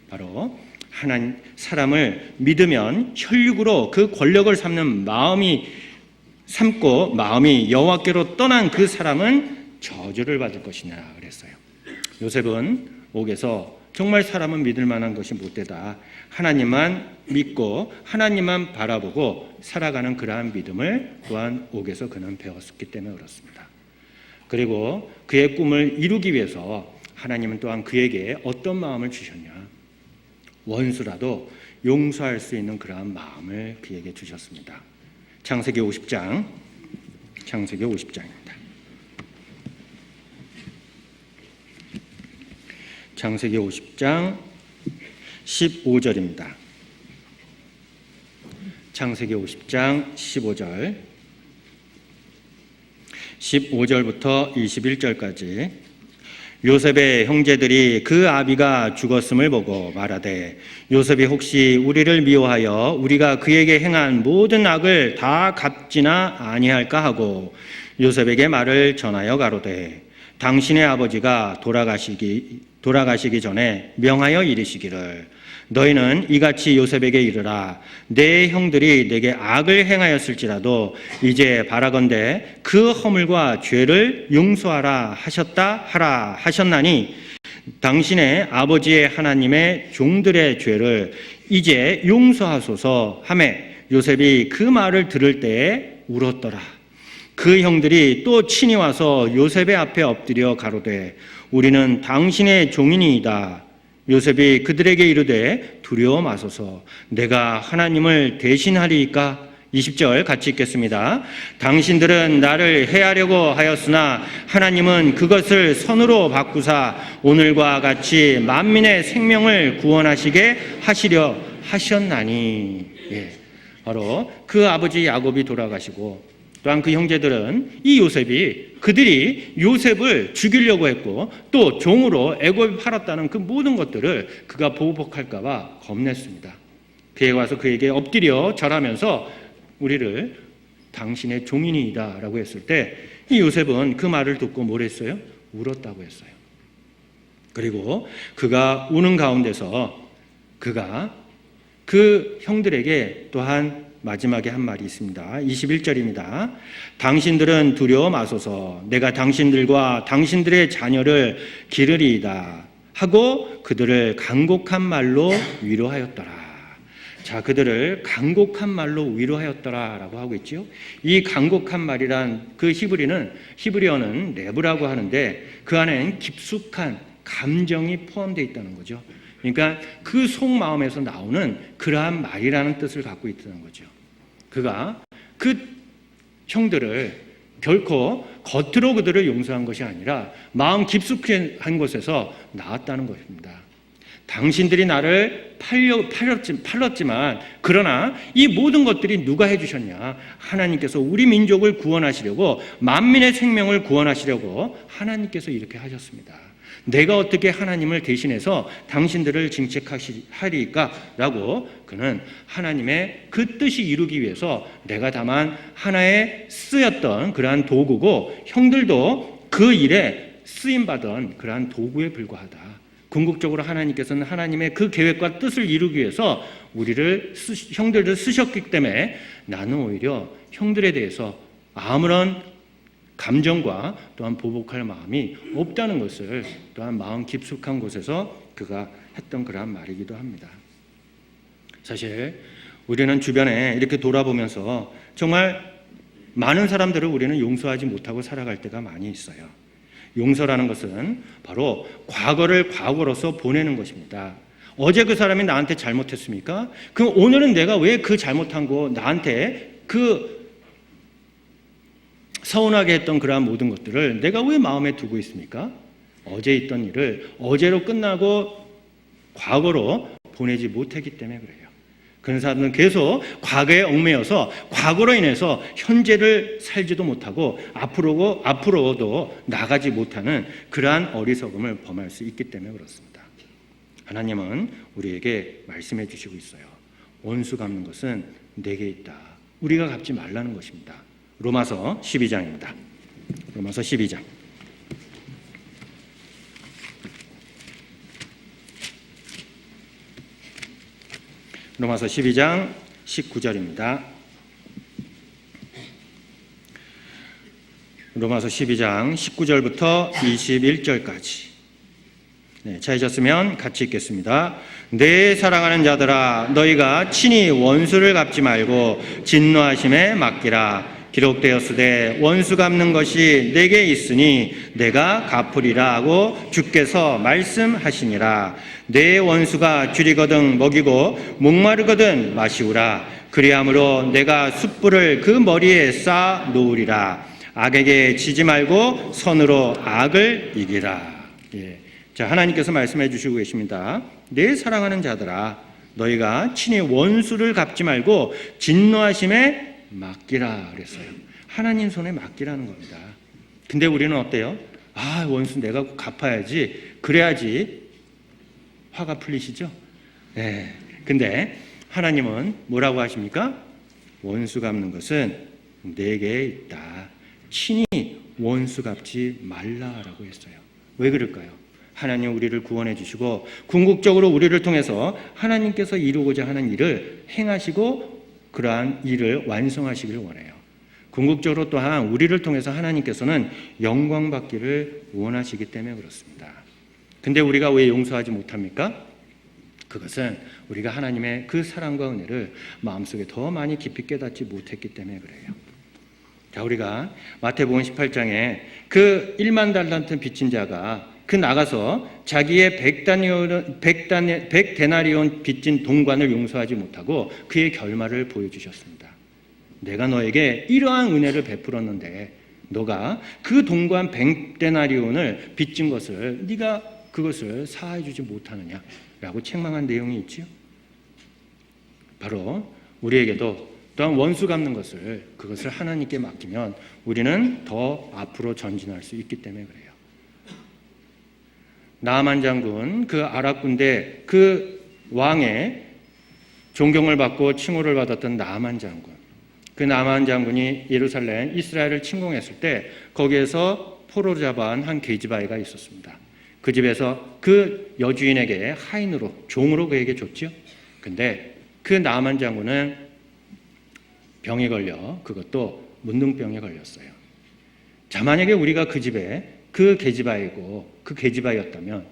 바로 하나님 사람을 믿으면 혈육으로 그 권력을 삼는 삼고 마음이 여호와께로 떠난 그 사람은 저주를 받을 것이냐 그랬어요. 요셉은 옥에서 정말 사람은 믿을 만한 것이 못되다. 하나님만 믿고 하나님만 바라보고 살아가는 그러한 믿음을 또한 옥에서 그는 배웠기 때문에 그렇습니다. 그리고 그의 꿈을 이루기 위해서 하나님은 또한 그에게 어떤 마음을 주셨냐? 원수라도 용서할 수 있는 그러한 마음을 그에게 주셨습니다. 창세기 50장입니다. 창세기 50장 15절입니다. 창세기 50장 15절 15절부터 21절까지. 요셉의 형제들이 그 아비가 죽었음을 보고 말하되 요셉이 혹시 우리를 미워하여 우리가 그에게 행한 모든 악을 다 갚지나 아니할까 하고 요셉에게 말을 전하여 가로되 당신의 아버지가 돌아가시기 전에 명하여 이르시기를 너희는 이같이 요셉에게 이르라. 내 형들이 내게 악을 행하였을지라도 이제 바라건대 그 허물과 죄를 용서하라 하라 하셨나니 당신의 아버지의 하나님의 종들의 죄를 이제 용서하소서 하매 요셉이 그 말을 들을 때에 울었더라. 그 형들이 또 친히 와서 요셉의 앞에 엎드려 가로되 우리는 당신의 종이니이다. 요셉이 그들에게 이르되 두려워 마소서. 내가 하나님을 대신하리이까? 20절 같이 읽겠습니다. 당신들은 나를 해하려고 하였으나 하나님은 그것을 선으로 바꾸사 오늘과 같이 만민의 생명을 구원하시게 하시려 하셨나니. 바로 그 아버지 야곱이 돌아가시고 또한 그 형제들은 그들이 요셉을 죽이려고 했고 또 종으로 애굽에 팔았다는 그 모든 것들을 그가 보복할까 봐 겁냈습니다. 그에 와서 그에게 엎드려 절하면서 우리를 당신의 종이니이다 라고 했을 때 이 요셉은 그 말을 듣고 뭘 했어요? 울었다고 했어요. 그리고 그가 우는 가운데서 그가 그 형들에게 또한 마지막에 한 말이 있습니다. 21절입니다. 당신들은 두려워 마소서. 내가 당신들과 당신들의 자녀를 기르리이다 하고 그들을 간곡한 말로 위로하였더라. 자, 그들을 간곡한 말로 위로하였더라 라고 하고 있죠. 이 간곡한 말이란 그 히브리어는 레브라고 하는데 그 안에는 깊숙한 감정이 포함되어 있다는 거죠. 그러니까 그 속마음에서 나오는 그러한 말이라는 뜻을 갖고 있다는 거죠. 그가 그 형들을 결코 겉으로 그들을 용서한 것이 아니라 마음 깊숙한 곳에서 나왔다는 것입니다. 당신들이 나를 팔렀지만 그러나 이 모든 것들이 누가 해주셨냐? 하나님께서 우리 민족을 구원하시려고, 만민의 생명을 구원하시려고 하나님께서 이렇게 하셨습니다. 내가 어떻게 하나님을 대신해서 당신들을 징책하리까? 라고 그는 하나님의 그 뜻이 이루기 위해서 내가 다만 하나의 쓰였던 그러한 도구고 형들도 그 일에 쓰임받은 그러한 도구에 불과하다. 궁극적으로 하나님께서는 하나님의 그 계획과 뜻을 이루기 위해서 형들을 쓰셨기 때문에 나는 오히려 형들에 대해서 아무런 감정과 또한 보복할 마음이 없다는 것을 또한 마음 깊숙한 곳에서 그가 했던 그러한 말이기도 합니다. 사실 우리는 주변에 이렇게 돌아보면서 정말 많은 사람들을 우리는 용서하지 못하고 살아갈 때가 많이 있어요. 용서라는 것은 바로 과거를 과거로서 보내는 것입니다. 어제 그 사람이 나한테 잘못했습니까? 그럼 오늘은 내가 왜 그 잘못한 거 나한테 그 서운하게 했던 그러한 모든 것들을 내가 왜 마음에 두고 있습니까? 어제 있던 일을 어제로 끝나고 과거로 보내지 못했기 때문에 그래요. 그런 사람들은 계속 과거에 얽매여서 과거로 인해서 현재를 살지도 못하고 앞으로도 나가지 못하는 그러한 어리석음을 범할 수 있기 때문에 그렇습니다. 하나님은 우리에게 말씀해 주시고 있어요. 원수 갚는 것은 내게 있다. 우리가 갚지 말라는 것입니다. 로마서 12장입니다. 로마서 12장. 로마서 12장 19절입니다. 로마서 12장 19절부터 21절까지. 찾으셨으면 같이 읽겠습니다. 내 사랑하는 자들아, 너희가 친히 원수를 갚지 말고 진노하심에 맡기라. 기록되었으되 원수 갚는 것이 내게 있으니 내가 갚으리라 하고 주께서 말씀하시니라. 내 원수가 줄이거든 먹이고 목마르거든 마시우라. 그리함으로 내가 숯불을 그 머리에 쌓아 놓으리라. 악에게 지지 말고 선으로 악을 이기라. 자, 하나님께서 말씀해 주시고 계십니다. 내 사랑하는 자들아, 너희가 친히 원수를 갚지 말고 진노하심에 맡기라 그랬어요. 하나님 손에 맡기라는 겁니다. 근데 우리는 어때요? 원수 내가 갚아야지, 그래야지 화가 풀리시죠? 네. 근데 하나님은 뭐라고 하십니까? 원수 갚는 것은 내게 있다. 친히 원수 갚지 말라라고 했어요. 왜 그럴까요? 하나님 우리를 구원해 주시고 궁극적으로 우리를 통해서 하나님께서 이루고자 하는 일을 행하시고 그러한 일을 완성하시기를 원해요. 궁극적으로 또한 우리를 통해서 하나님께서는 영광 받기를 원하시기 때문에 그렇습니다. 근데 우리가 왜 용서하지 못합니까? 그것은 우리가 하나님의 그 사랑과 은혜를 마음속에 더 많이 깊이 깨닫지 못했기 때문에 그래요. 자, 우리가 마태복음 18장에 그 1만 달란트 빚진 자가 그 나가서 자기의 100데나리온 빚진 동관을 용서하지 못하고 그의 결말을 보여주셨습니다. 내가 너에게 이러한 은혜를 베풀었는데 너가 그 동관 100데나리온을 빚진 것을 네가 그것을 사해 주지 못하느냐라고 책망한 내용이 있지요. 바로 우리에게도 또한 원수 갚는 것을 그것을 하나님께 맡기면 우리는 더 앞으로 전진할 수 있기 때문에 그래요. 나아만 장군, 그 아랍 군대 그 왕의 존경을 받고 칭호를 받았던 나아만 장군, 그 나아만 장군이 예루살렘 이스라엘을 침공했을 때 거기에서 포로로 잡아온 한 계집아이가 있었습니다. 그 집에서 그 여주인에게 하인으로 종으로 그에게 줬죠. 근데 그 나아만 장군은 병에 걸려 그것도 문둥병에 걸렸어요. 자, 만약에 우리가 그 집에 그 계집아이고 그 계집아이였다면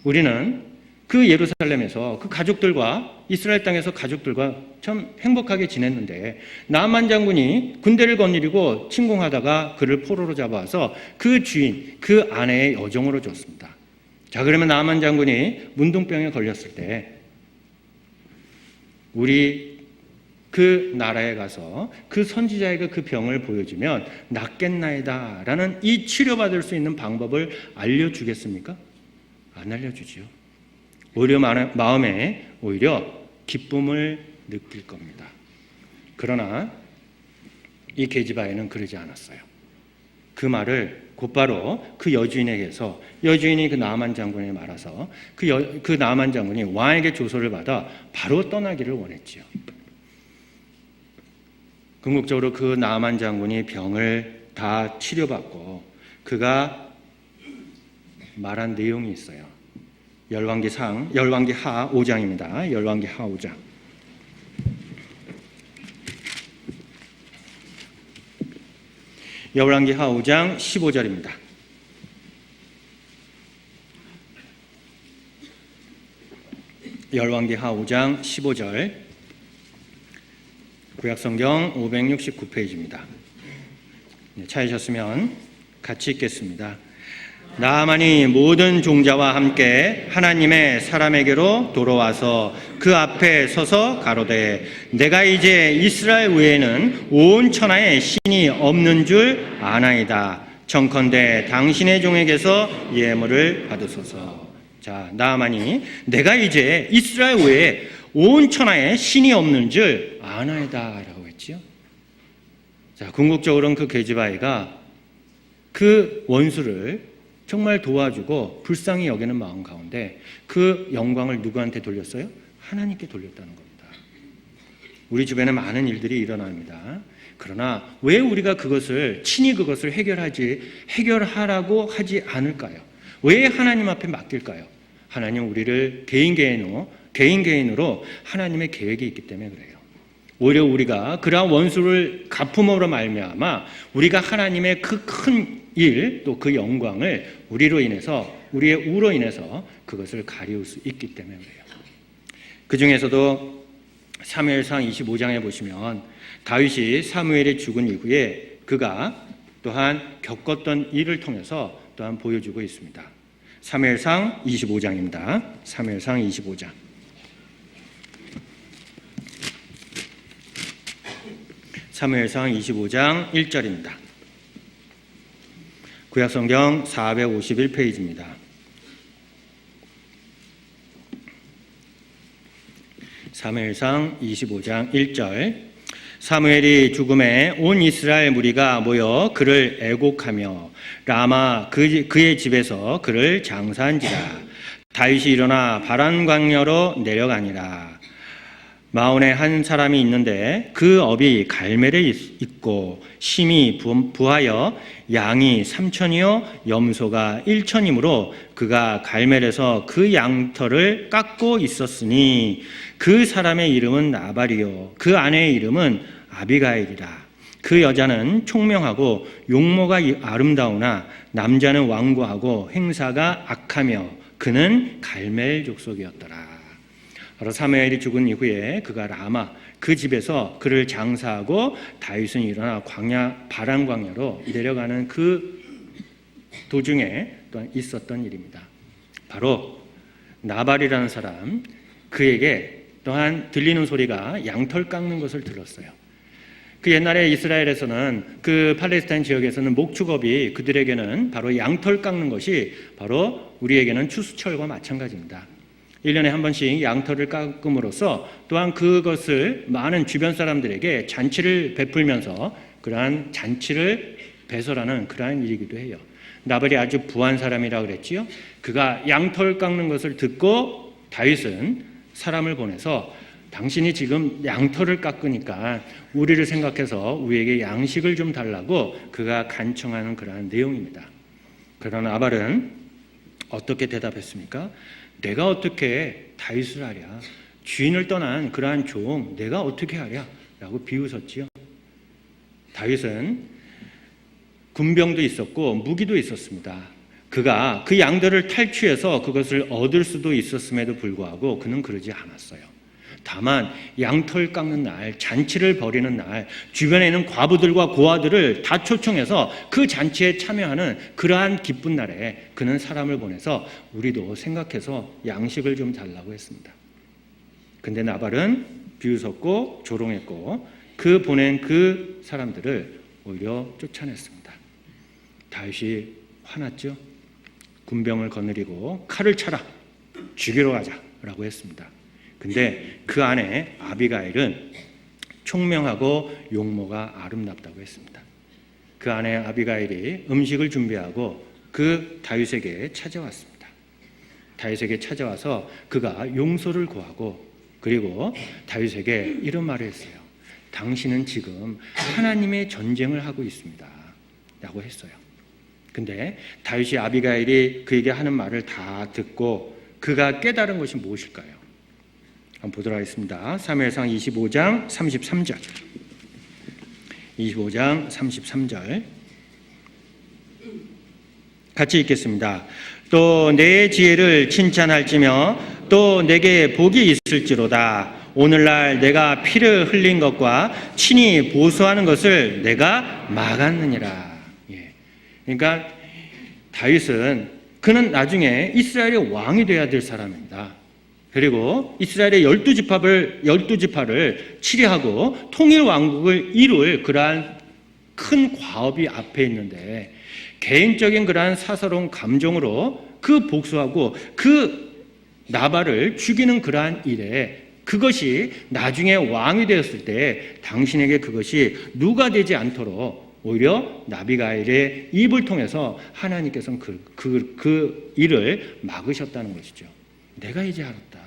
우리는 그 예루살렘에서 그 가족들과 이스라엘 땅에서 가족들과 참 행복하게 지냈는데 나만 장군이 군대를 거느리고 침공하다가 그를 포로로 잡아와서 그 주인, 그 아내의 여종으로 줬습니다. 자, 그러면 나만 장군이 문둥병에 걸렸을 때 우리 그 나라에 가서 그 선지자에게 그 병을 보여주면 낫겠나이다 라는 이 치료받을 수 있는 방법을 알려주겠습니까? 안 알려주지요. 오히려 마음에 오히려 기쁨을 느낄 겁니다. 그러나 이 게지바에는 그러지 않았어요. 그 말을 곧바로 그 여주인에게서, 여주인이 그 나아만 장군에게 말아서 그 나아만 장군이 왕에게 조서를 받아 바로 떠나기를 원했지요. 궁극적으로 그 나아만 장군이 병을 다 치료받고 그가 말한 내용이 있어요. 열왕기하 5장입니다. 열왕기하 5장. 열왕기하 5장 15절입니다. 열왕기하 5장 15절. 구약성경 569페이지입니다. 찾으셨으면 같이 읽겠습니다. 나아만이 모든 종자와 함께 하나님의 사람에게로 돌아와서 그 앞에 서서 가로되 내가 이제 이스라엘 외에는 온 천하에 신이 없는 줄 아나이다. 청컨대 당신의 종에게서 예물을 받으소서. 자, 나아만이 내가 이제 이스라엘 외에 온 천하에 신이 없는 줄 아나이다 라고 했지요. 자, 궁극적으로는 그 게지바이가 그 원수를 정말 도와주고 불쌍히 여기는 마음 가운데 그 영광을 누구한테 돌렸어요? 하나님께 돌렸다는 겁니다. 우리 주변에 많은 일들이 일어납니다. 그러나 왜 우리가 그것을 친히 그것을 해결하라고 하지 않을까요? 왜 하나님 앞에 맡길까요? 하나님 우리를 개인으로 하나님의 계획이 있기 때문에 그래요. 오히려 우리가 그러한 원수를 갚음으로 말미암아 우리가 하나님의 그 큰 일, 또 그 영광을 우리로 인해서, 우리의 우로 인해서 그것을 가리울 수 있기 때문에 그래요. 그 중에서도 사무엘상 25장에 보시면 다윗이 사무엘이 죽은 이후에 그가 또한 겪었던 일을 통해서 또한 보여주고 있습니다. 사무엘상 25장입니다. 사무엘상 25장. 사무엘상 25장 1절입니다. 구약성경 451페이지입니다. 사무엘상 25장 1절. 사무엘이 죽음에 온 이스라엘 무리가 모여 그를 애곡하며 라마 그의 집에서 그를 장사한지라. 다윗이 일어나 바란 광야로 내려가니라. 마온에 한 사람이 있는데 그 업이 갈멜에 있고 심이 부하여 양이 3천이요 염소가 1천이므로 그가 갈멜에서 그 양털을 깎고 있었으니 그 사람의 이름은 나발이요 그 아내의 이름은 아비가일이라. 그 여자는 총명하고 용모가 아름다우나 남자는 완고하고 행사가 악하며 그는 갈멜 족속이었더라. 바로 사무엘이 죽은 이후에 그가 라마 그 집에서 그를 장사하고 다윗은 일어나 바란 광야로 내려가는 그 도중에 또한 있었던 일입니다. 바로 나발이라는 사람, 그에게 또한 들리는 소리가 양털 깎는 것을 들었어요. 그 옛날에 이스라엘에서는 그 팔레스타인 지역에서는 목축업이 그들에게는 바로 양털 깎는 것이 바로 우리에게는 추수철과 마찬가지입니다. 1년에 한 번씩 양털을 깎음으로써 또한 그것을 많은 주변 사람들에게 잔치를 베풀면서 그러한 잔치를 배설하는 그러한 일이기도 해요. 나발이 아주 부한 사람이라고 그랬지요. 그가 양털 깎는 것을 듣고 다윗은 사람을 보내서 당신이 지금 양털을 깎으니까 우리를 생각해서 우리에게 양식을 좀 달라고 그가 간청하는 그러한 내용입니다. 그러나 나발은 어떻게 대답했습니까? 내가 어떻게 다윗을 하랴? 주인을 떠난 그러한 종 내가 어떻게 하랴? 라고 비웃었지요. 다윗은 군병도 있었고 무기도 있었습니다. 그가 그 양들을 탈취해서 그것을 얻을 수도 있었음에도 불구하고 그는 그러지 않았어요. 다만 양털 깎는 날, 잔치를 벌이는 날, 주변에 있는 과부들과 고아들을 다 초청해서 그 잔치에 참여하는 그러한 기쁜 날에 그는 사람을 보내서 우리도 생각해서 양식을 좀 달라고 했습니다. 근데 나발은 비웃었고 조롱했고 그 보낸 그 사람들을 오히려 쫓아냈습니다. 다윗이 화났죠. 군병을 거느리고 칼을 차라, 죽이러 가자라고 했습니다. 근데 그 아내 아비가일은 총명하고 용모가 아름답다고 했습니다. 그 아내 아비가일이 음식을 준비하고 그 다윗에게 찾아왔습니다. 다윗에게 찾아와서 그가 용서를 구하고 그리고 다윗에게 이런 말을 했어요. 당신은 지금 하나님의 전쟁을 하고 있습니다 라고 했어요. 근데 다윗이 아비가일이 그에게 하는 말을 다 듣고 그가 깨달은 것이 무엇일까요? 한번 보도록 하겠습니다. 사무엘상 25장 33절 25장 33절 같이 읽겠습니다. 또 내 지혜를 칭찬할지며 또 내게 복이 있을지로다. 오늘날 내가 피를 흘린 것과 친히 보수하는 것을 내가 막았느니라. 그러니까 다윗은 그는 나중에 이스라엘의 왕이 되어야 될 사람입니다. 그리고 이스라엘의 12지파를 치리하고 통일 왕국을 이룰 그러한 큰 과업이 앞에 있는데 개인적인 그러한 사사로운 감정으로 그 복수하고 그 나발을 죽이는 그러한 일에 그것이 나중에 왕이 되었을 때 당신에게 그것이 누가 되지 않도록 오히려 나비가일의 입을 통해서 하나님께서는 그 일을 막으셨다는 것이죠. 내가 이제 알았다.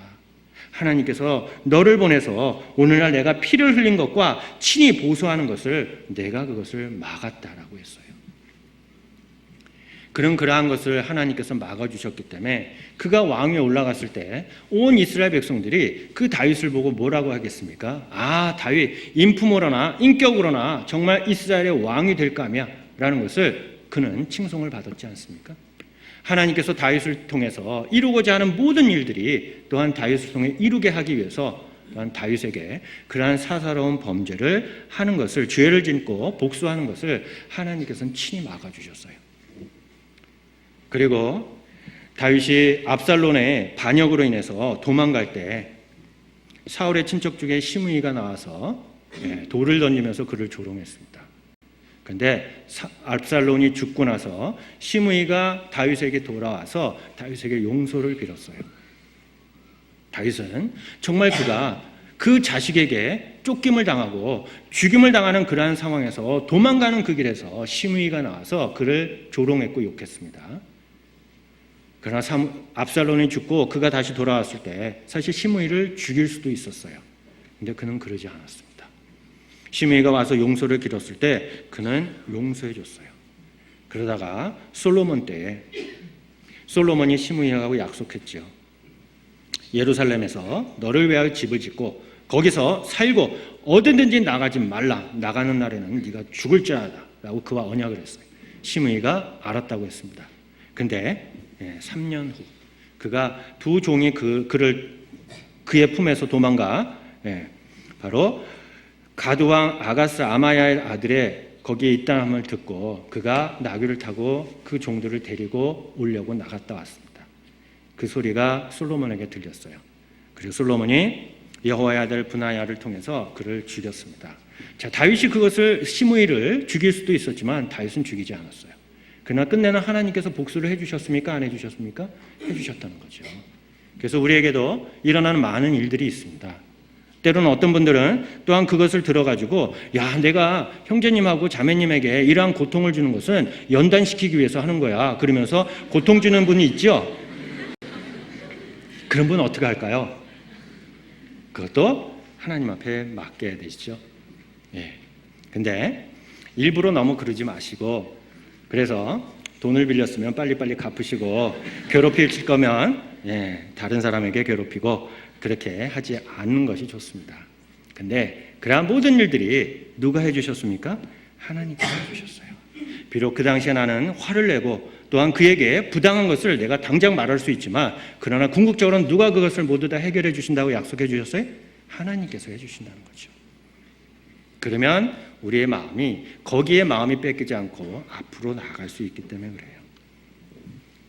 하나님께서 너를 보내서 오늘날 내가 피를 흘린 것과 친히 보수하는 것을 내가 그것을 막았다라고 했어요. 그러한 것을 하나님께서 막아주셨기 때문에 그가 왕위에 올라갔을 때 온 이스라엘 백성들이 그 다윗을 보고 뭐라고 하겠습니까? 아, 다윗 인품으로나 인격으로나 정말 이스라엘의 왕이 될까 하며 라는 것을 그는 칭송을 받았지 않습니까? 하나님께서 다윗을 통해서 이루고자 하는 모든 일들이 또한 다윗을 통해 이루게 하기 위해서 또한 다윗에게 그러한 사사로운 범죄를 하는 것을 죄를 짓고 복수하는 것을 하나님께서는 친히 막아주셨어요. 그리고 다윗이 압살롬의 반역으로 인해서 도망갈 때 사울의 친척 중에 시므이가 나와서 돌을 던지면서 그를 조롱했습니다. 그런데 압살롬이 죽고 나서 시므이가 다윗에게 돌아와서 다윗에게 용서를 빌었어요. 다윗은 정말 그가 그 자식에게 쫓김을 당하고 죽임을 당하는 그러한 상황에서 도망가는 그 길에서 시므이가 나와서 그를 조롱했고 욕했습니다. 그러나 압살롬이 죽고 그가 다시 돌아왔을 때 사실 시므이를 죽일 수도 있었어요. 근데 그는 그러지 않았습니다. 시므이가 와서 용서를 빌었을 때 그는 용서해 줬어요. 그러다가 솔로몬 때에 솔로몬이 시므이하고 약속했죠. 예루살렘에서 너를 위하여 집을 짓고 거기서 살고 어디든지 나가지 말라. 나가는 날에는 네가 죽을 줄 알다 라고 그와 언약을 했어요. 시므이가 알았다고 했습니다. 근데 3년 후 그가 두 종이 그의 품에서 도망가 바로 가드왕 아가스 아마야의 아들의 거기에 있다함을 듣고 그가 나귀를 타고 그 종들을 데리고 오려고 나갔다 왔습니다. 그 소리가 솔로몬에게 들렸어요. 그리고 솔로몬이 여호와의 아들 브나야를 통해서 그를 죽였습니다. 자, 다윗이 그것을 시므이를 죽일 수도 있었지만 다윗은 죽이지 않았어요. 그러나 끝내는 하나님께서 복수를 해주셨습니까? 안 해주셨습니까? 해주셨다는 거죠. 그래서 우리에게도 일어나는 많은 일들이 있습니다. 때로는 어떤 분들은 또한 그것을 들어가지고 야, 내가 형제님하고 자매님에게 이러한 고통을 주는 것은 연단시키기 위해서 하는 거야. 그러면서 고통 주는 분이 있죠? 그런 분은 어떻게 할까요? 그것도 하나님 앞에 맡겨야 되시죠. 근데 일부러 너무 그러지 마시고 그래서 돈을 빌렸으면 빨리빨리 갚으시고 괴롭힐 거면 다른 사람에게 괴롭히고 그렇게 하지 않는 것이 좋습니다. 근데 그러한 모든 일들이 누가 해주셨습니까? 하나님께서 해주셨어요. 비록 그 당시에 나는 화를 내고 또한 그에게 부당한 것을 내가 당장 말할 수 있지만 그러나 궁극적으로는 누가 그것을 모두 다 해결해 주신다고 약속해 주셨어요? 하나님께서 해주신다는 거죠. 그러면 우리의 마음이 거기에 마음이 뺏기지 않고 앞으로 나아갈 수 있기 때문에 그래요.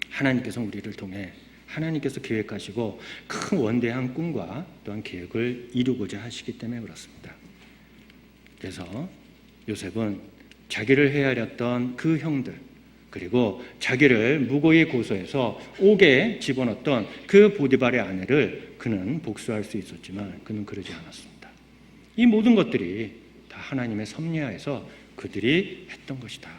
하나님께서 우리를 통해 하나님께서 계획하시고 큰 원대한 꿈과 또한 계획을 이루고자 하시기 때문에 그렇습니다. 그래서 요셉은 자기를 헤아렸던 그 형들, 그리고 자기를 무고히 고소해서 옥에 집어넣었던 그 보디발의 아내를 그는 복수할 수 있었지만 그는 그러지 않았습니다. 이 모든 것들이 다 하나님의 섭리하에서 그들이 했던 것이다.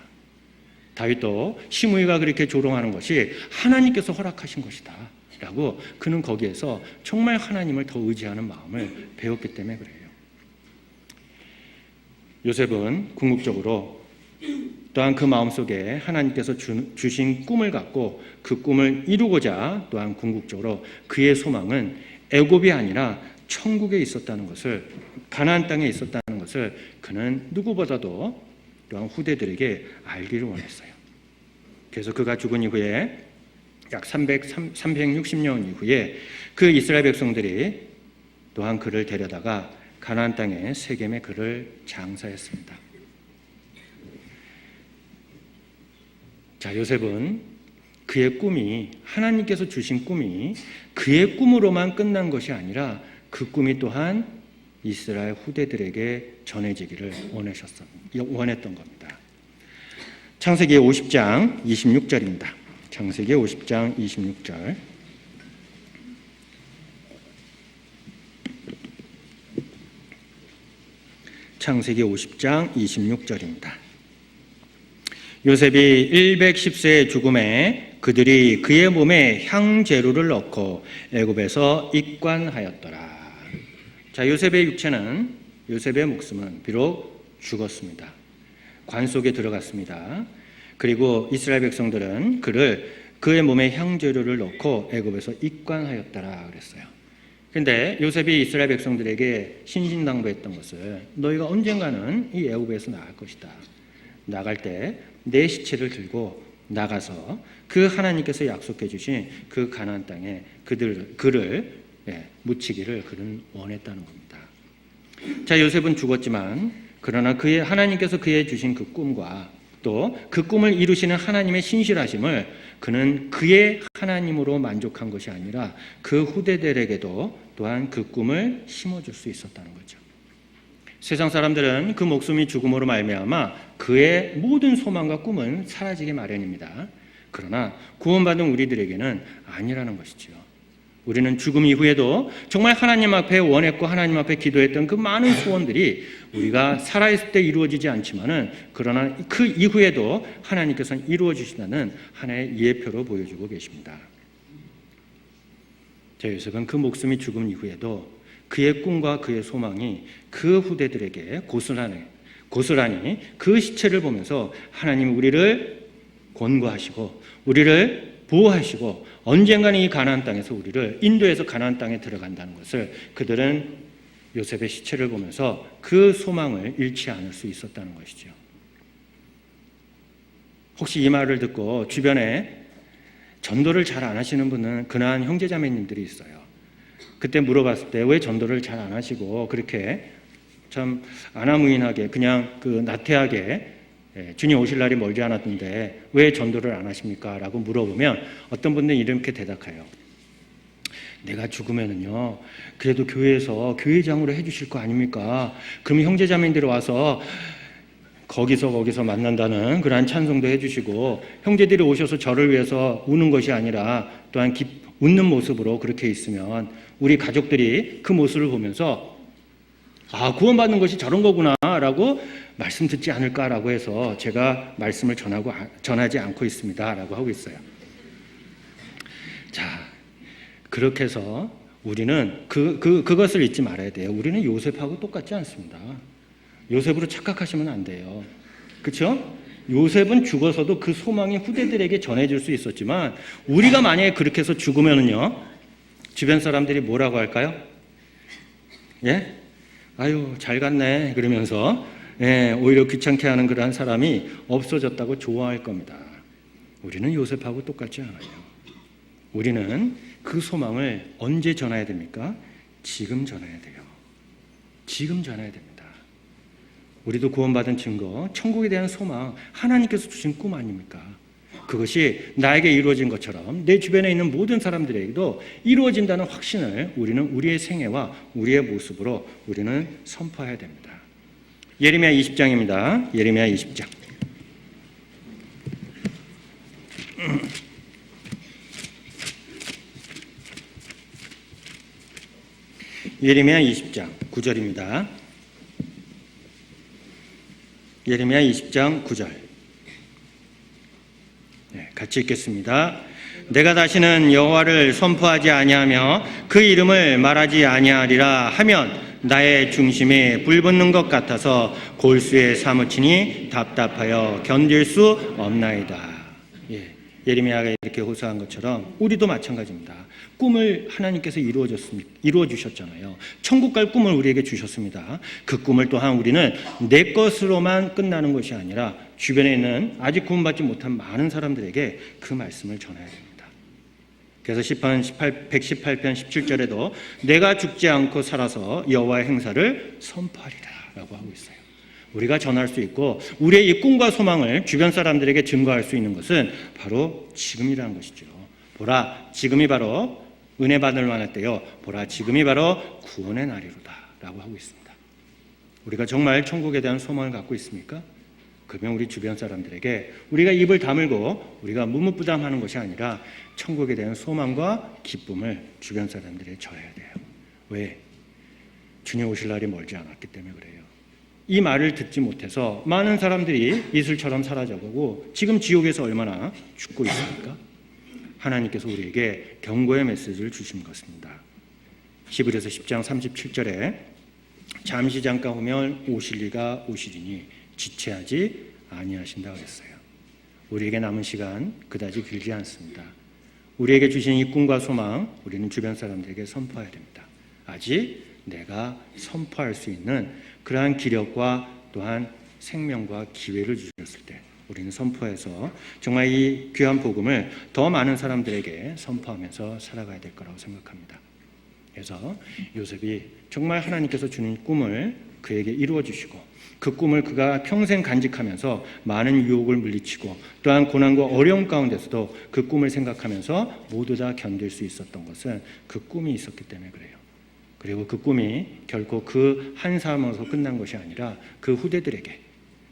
다윗도 시므이가 그렇게 조롱하는 것이 하나님께서 허락하신 것이다 라고 그는 거기에서 정말 하나님을 더 의지하는 마음을 배웠기 때문에 그래요. 요셉은 궁극적으로 또한 그 마음속에 하나님께서 주신 꿈을 갖고 그 꿈을 이루고자 또한 궁극적으로 그의 소망은 애굽이 아니라 천국에 있었다는 것을, 가나안 땅에 있었다는 것을 그는 누구보다도 또한 후대들에게 알기를 원했어요. 그래서 그가 죽은 이후에 약 360년 이후에 그 이스라엘 백성들이 또한 그를 데려다가 가나안 땅에 세겜에 그를 장사했습니다. 자, 요셉은 그의 꿈이, 하나님께서 주신 꿈이 그의 꿈으로만 끝난 것이 아니라 그 꿈이 또한 이스라엘 후대들에게 전해지기를 원했던 겁니다. 창세기 50장 26절입니다. 창세기 50장 26절. 창세기 50장 26절입니다. 요셉이 110세의 죽음에 그들이 그의 몸에 향재료를 넣고 애굽에서 입관하였더라. 자, 요셉의 육체는, 요셉의 목숨은 비록 죽었습니다. 관 속에 들어갔습니다. 그리고 이스라엘 백성들은 그의 몸에 향재료를 넣고 애굽에서 입관하였더라 그랬어요. 그런데 요셉이 이스라엘 백성들에게 신신당부했던 것을, 너희가 언젠가는 이 애굽에서 나갈 것이다. 나갈 때 내 시체를 들고 나가서 그 하나님께서 약속해 주신 그 가나안 땅에 그를 묻히기를 그는 원했다는 겁니다. 자, 요셉은 죽었지만 그러나 하나님께서 그에 주신 그 꿈과 또 그 꿈을 이루시는 하나님의 신실하심을 그는 그의 하나님으로 만족한 것이 아니라 그 후대들에게도 또한 그 꿈을 심어줄 수 있었다는 거죠. 세상 사람들은 그 목숨이 죽음으로 말미암아 그의 모든 소망과 꿈은 사라지기 마련입니다. 그러나 구원받은 우리들에게는 아니라는 것이지요. 우리는 죽음 이후에도 정말 하나님 앞에 원했고 하나님 앞에 기도했던 그 많은 소원들이 우리가 살아있을 때 이루어지지 않지만은, 그러나 그 이후에도 하나님께서는 이루어 주신다는 하나의 예표로 보여주고 계십니다. 자, 요셉은 그 목숨이 죽음 이후에도 그의 꿈과 그의 소망이 그 후대들에게 고스란히 그 시체를 보면서 하나님 우리를 권고하시고 우리를 보호하시고 언젠가는 이 가나안 땅에서 우리를 인도해서 가나안 땅에 들어간다는 것을 그들은 요셉의 시체를 보면서 그 소망을 잃지 않을 수 있었다는 것이죠. 혹시 이 말을 듣고 주변에 전도를 잘 안 하시는 분은 근한 형제자매님들이 있어요. 그때 물어봤을 때 왜 전도를 잘 안 하시고 그렇게 참 안하무인하게 그냥 나태하게 주님 오실 날이 멀지 않았는데 왜 전도를 안 하십니까? 라고 물어보면 어떤 분들은 이렇게 대답해요. 내가 죽으면은요, 그래도 교회에서 교회장으로 해주실 거 아닙니까? 그럼 형제자매들이 와서 거기서 만난다는 그러한 찬송도 해주시고, 형제들이 오셔서 저를 위해서 우는 것이 아니라 또한 웃는 모습으로 그렇게 있으면 우리 가족들이 그 모습을 보면서 구원받는 것이 저런 거구나 라고 말씀 듣지 않을까라고 해서 제가 말씀을 전하지 않고 있습니다 라고 하고 있어요. 자, 그렇게 해서 우리는 그것을 잊지 말아야 돼요. 우리는 요셉하고 똑같지 않습니다. 요셉으로 착각하시면 안 돼요. 그렇죠? 요셉은 죽어서도 그 소망이 후대들에게 전해질 수 있었지만, 우리가 만약에 그렇게 해서 죽으면은요, 주변 사람들이 뭐라고 할까요? 예? 아유, 잘 갔네 그러면서 오히려 귀찮게 하는 그러한 사람이 없어졌다고 좋아할 겁니다. 우리는 요셉하고 똑같지 않아요. 우리는 그 소망을 언제 전해야 됩니까? 지금 전해야 돼요. 지금 전해야 됩니다. 우리도 구원받은 증거, 천국에 대한 소망, 하나님께서 주신 꿈 아닙니까? 그것이 나에게 이루어진 것처럼 내 주변에 있는 모든 사람들에게도 이루어진다는 확신을 우리는 우리의 생애와 우리의 모습으로 우리는 선포해야 됩니다. 예레미야 20장입니다. 예레미야 20장. 예레미야 20장 9절입니다. 예레미야 20장 9절. 같이 읽겠습니다. 내가 다시는 여호와를 선포하지 아니하며 그 이름을 말하지 아니하리라 하면 나의 중심에 불붙는 것 같아서 골수에 사무치니 답답하여 견딜 수 없나이다. 예레미야가 이렇게 호소한 것처럼 우리도 마찬가지입니다. 꿈을 하나님께서 이루어주셨잖아요. 천국 갈 꿈을 우리에게 주셨습니다. 그 꿈을 또한 우리는 내 것으로만 끝나는 것이 아니라 주변에 있는 아직 구원받지 못한 많은 사람들에게 그 말씀을 전해야 됩니다. 그래서 시편 118편 17절에도 내가 죽지 않고 살아서 여호와의 행사를 선포하리라 라고 하고 있어요. 우리가 전할 수 있고 우리의 이 꿈과 소망을 주변 사람들에게 증거할 수 있는 것은 바로 지금이라는 것이죠. 보라, 지금이 바로 은혜 받을 만할 때요. 보라, 지금이 바로 구원의 날이로다 라고 하고 있습니다. 우리가 정말 천국에 대한 소망을 갖고 있습니까? 그러면 우리 주변 사람들에게 우리가 입을 다물고 우리가 묵묵부담하는 것이 아니라 천국에 대한 소망과 기쁨을 주변 사람들에게 전해야 돼요. 왜? 주님 오실 날이 멀지 않았기 때문에 그래요. 이 말을 듣지 못해서 많은 사람들이 이슬처럼 사라져가고 지금 지옥에서 얼마나 죽고 있습니까? 하나님께서 우리에게 경고의 메시지를 주신 것입니다. 히브리서 10장 37절에 잠시 잠깐 오면 오실 이가 오시리니 지체하지 아니하신다고 했어요. 우리에게 남은 시간 그다지 길지 않습니다. 우리에게 주신 이 꿈과 소망 우리는 주변 사람들에게 선포해야 됩니다. 아직 내가 선포할 수 있는 그러한 기력과 또한 생명과 기회를 주셨을 때 우리는 선포해서 정말 이 귀한 복음을 더 많은 사람들에게 선포하면서 살아가야 될 거라고 생각합니다. 그래서 요셉이 정말 하나님께서 주는 꿈을 그에게 이루어 주시고 그 꿈을 그가 평생 간직하면서 많은 유혹을 물리치고 또한 고난과 어려움 가운데서도 그 꿈을 생각하면서 모두 다 견딜 수 있었던 것은 그 꿈이 있었기 때문에 그래요. 그리고 그 꿈이 결코 그 한 사람으로서 끝난 것이 아니라 그 후대들에게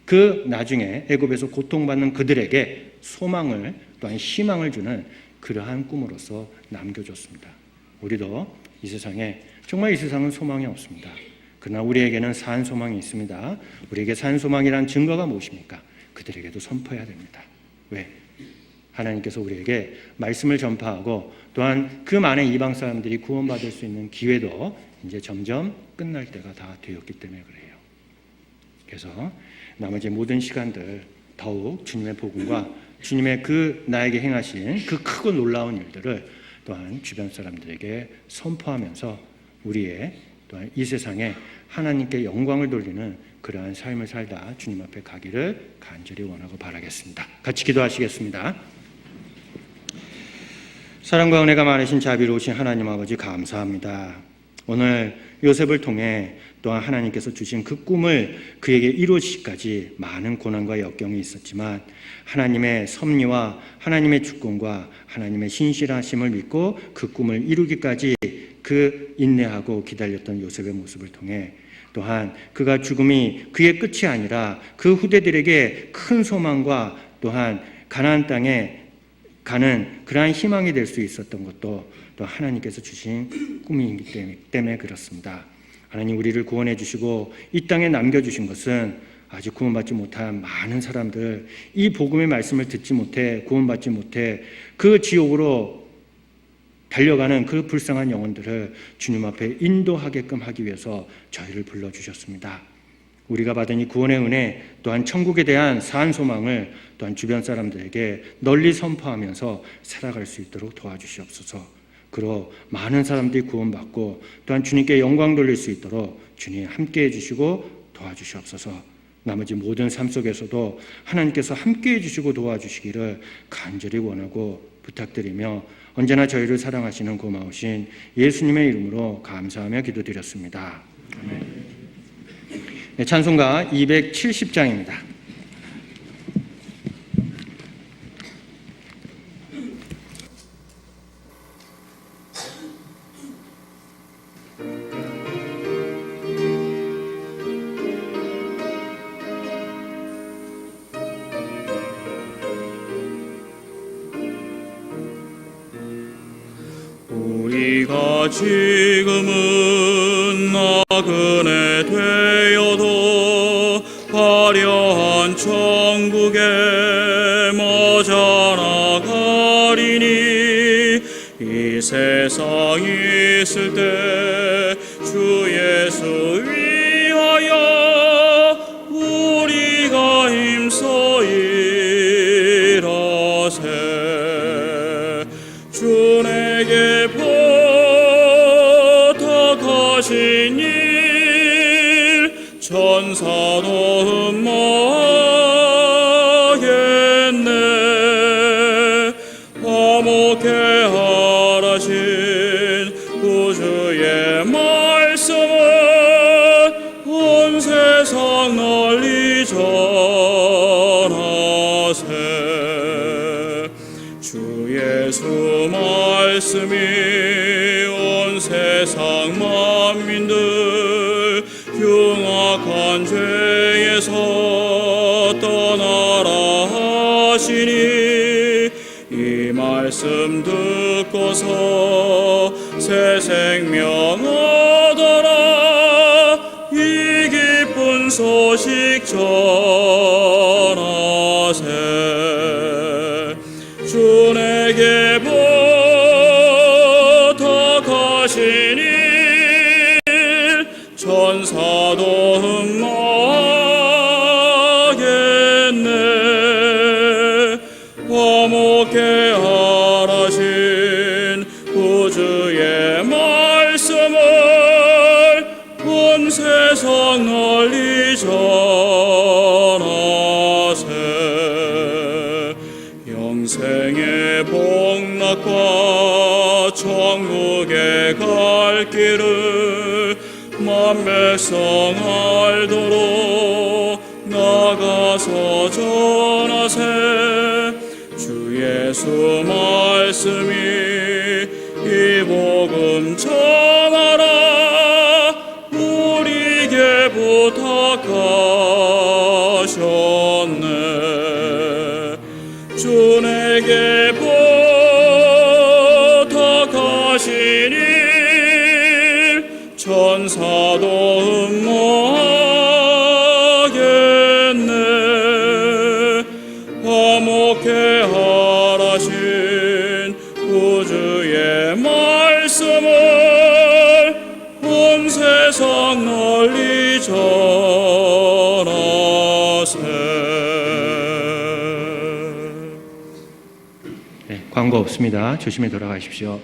그 나중에 애굽에서 고통받는 그들에게 소망을 또한 희망을 주는 그러한 꿈으로서 남겨줬습니다. 우리도 이 세상에 정말 이 세상은 소망이 없습니다. 그러나 우리에게는 산 소망이 있습니다. 우리에게 산 소망이란 증거가 무엇입니까? 그들에게도 선포해야 됩니다. 왜? 하나님께서 우리에게 말씀을 전파하고 또한 그 많은 이방 사람들이 구원받을 수 있는 기회도 이제 점점 끝날 때가 다 되었기 때문에 그래요. 그래서 나머지 모든 시간들 더욱 주님의 복음과 주님의 그 나에게 행하신 그 크고 놀라운 일들을 또한 주변 사람들에게 선포하면서 우리의 또한 이 세상에 하나님께 영광을 돌리는 그러한 삶을 살다 주님 앞에 가기를 간절히 원하고 바라겠습니다. 같이 기도하시겠습니다. 사랑과 은혜가 많으신 자비로우신 하나님 아버지 감사합니다. 오늘 요셉을 통해 또한 하나님께서 주신 그 꿈을 그에게 이루어지기까지 많은 고난과 역경이 있었지만 하나님의 섭리와 하나님의 주권과 하나님의 신실하심을 믿고 그 꿈을 이루기까지 그 인내하고 기다렸던 요셉의 모습을 통해 또한 그가 죽음이 그의 끝이 아니라 그 후대들에게 큰 소망과 또한 가나안 땅에 가는 그러한 희망이 될 수 있었던 것도 또 하나님께서 주신 꿈이기 때문에 그렇습니다. 하나님 우리를 구원해 주시고 이 땅에 남겨주신 것은 아직 구원받지 못한 많은 사람들 이 복음의 말씀을 듣지 못해 구원받지 못해 그 지옥으로 달려가는 그 불쌍한 영혼들을 주님 앞에 인도하게끔 하기 위해서 저희를 불러주셨습니다. 우리가 받은 이 구원의 은혜 또한 천국에 대한 산 소망을 또한 주변 사람들에게 널리 선포하면서 살아갈 수 있도록 도와주시옵소서. 그로 많은 사람들이 구원받고 또한 주님께 영광 돌릴 수 있도록 주님 함께해 주시고 도와주시옵소서. 나머지 모든 삶 속에서도 하나님께서 함께해 주시고 도와주시기를 간절히 원하고 부탁드리며 언제나 저희를 사랑하시는 고마우신 예수님의 이름으로 감사하며 기도드렸습니다. 아멘. 네, 찬송가 270장입니다. 우리가 지금은 나그네 되어도 화려한 천국에 머져 나가리니 이 세상 있을 때 주 예수 위하여 우리가 힘써 일하세. 주 내게 부탁하신 일 천사도 흠모하겠네. 화목해 하라신 구주의 말씀은 온 세상 널리 전하세. 주 예수 말씀이 온 세상 만민들 흉악한 죄에서 떠나라 하시니 이 말씀 듣고서 새 생명 얻어라. 이 기쁜 소식 전하세. 주 내게 부탁하신 일 천사도 흠모하겠네. 화목해 하라신 구주의 말씀을 온 세상 널리 전하세. 영생의 복락과 천국에 갈 길을 만 백성 알도록 나가서 전하세. 주 예수 말씀이 이 복음 전하라. 우리에게 부탁하셨네. 주 내게 부탁하신 일 천사도 흠모하겠네. 화목해 하라신 구주의 말씀을 온 세상 널리 전하세. 광고 없습니다. 조심히 돌아가십시오.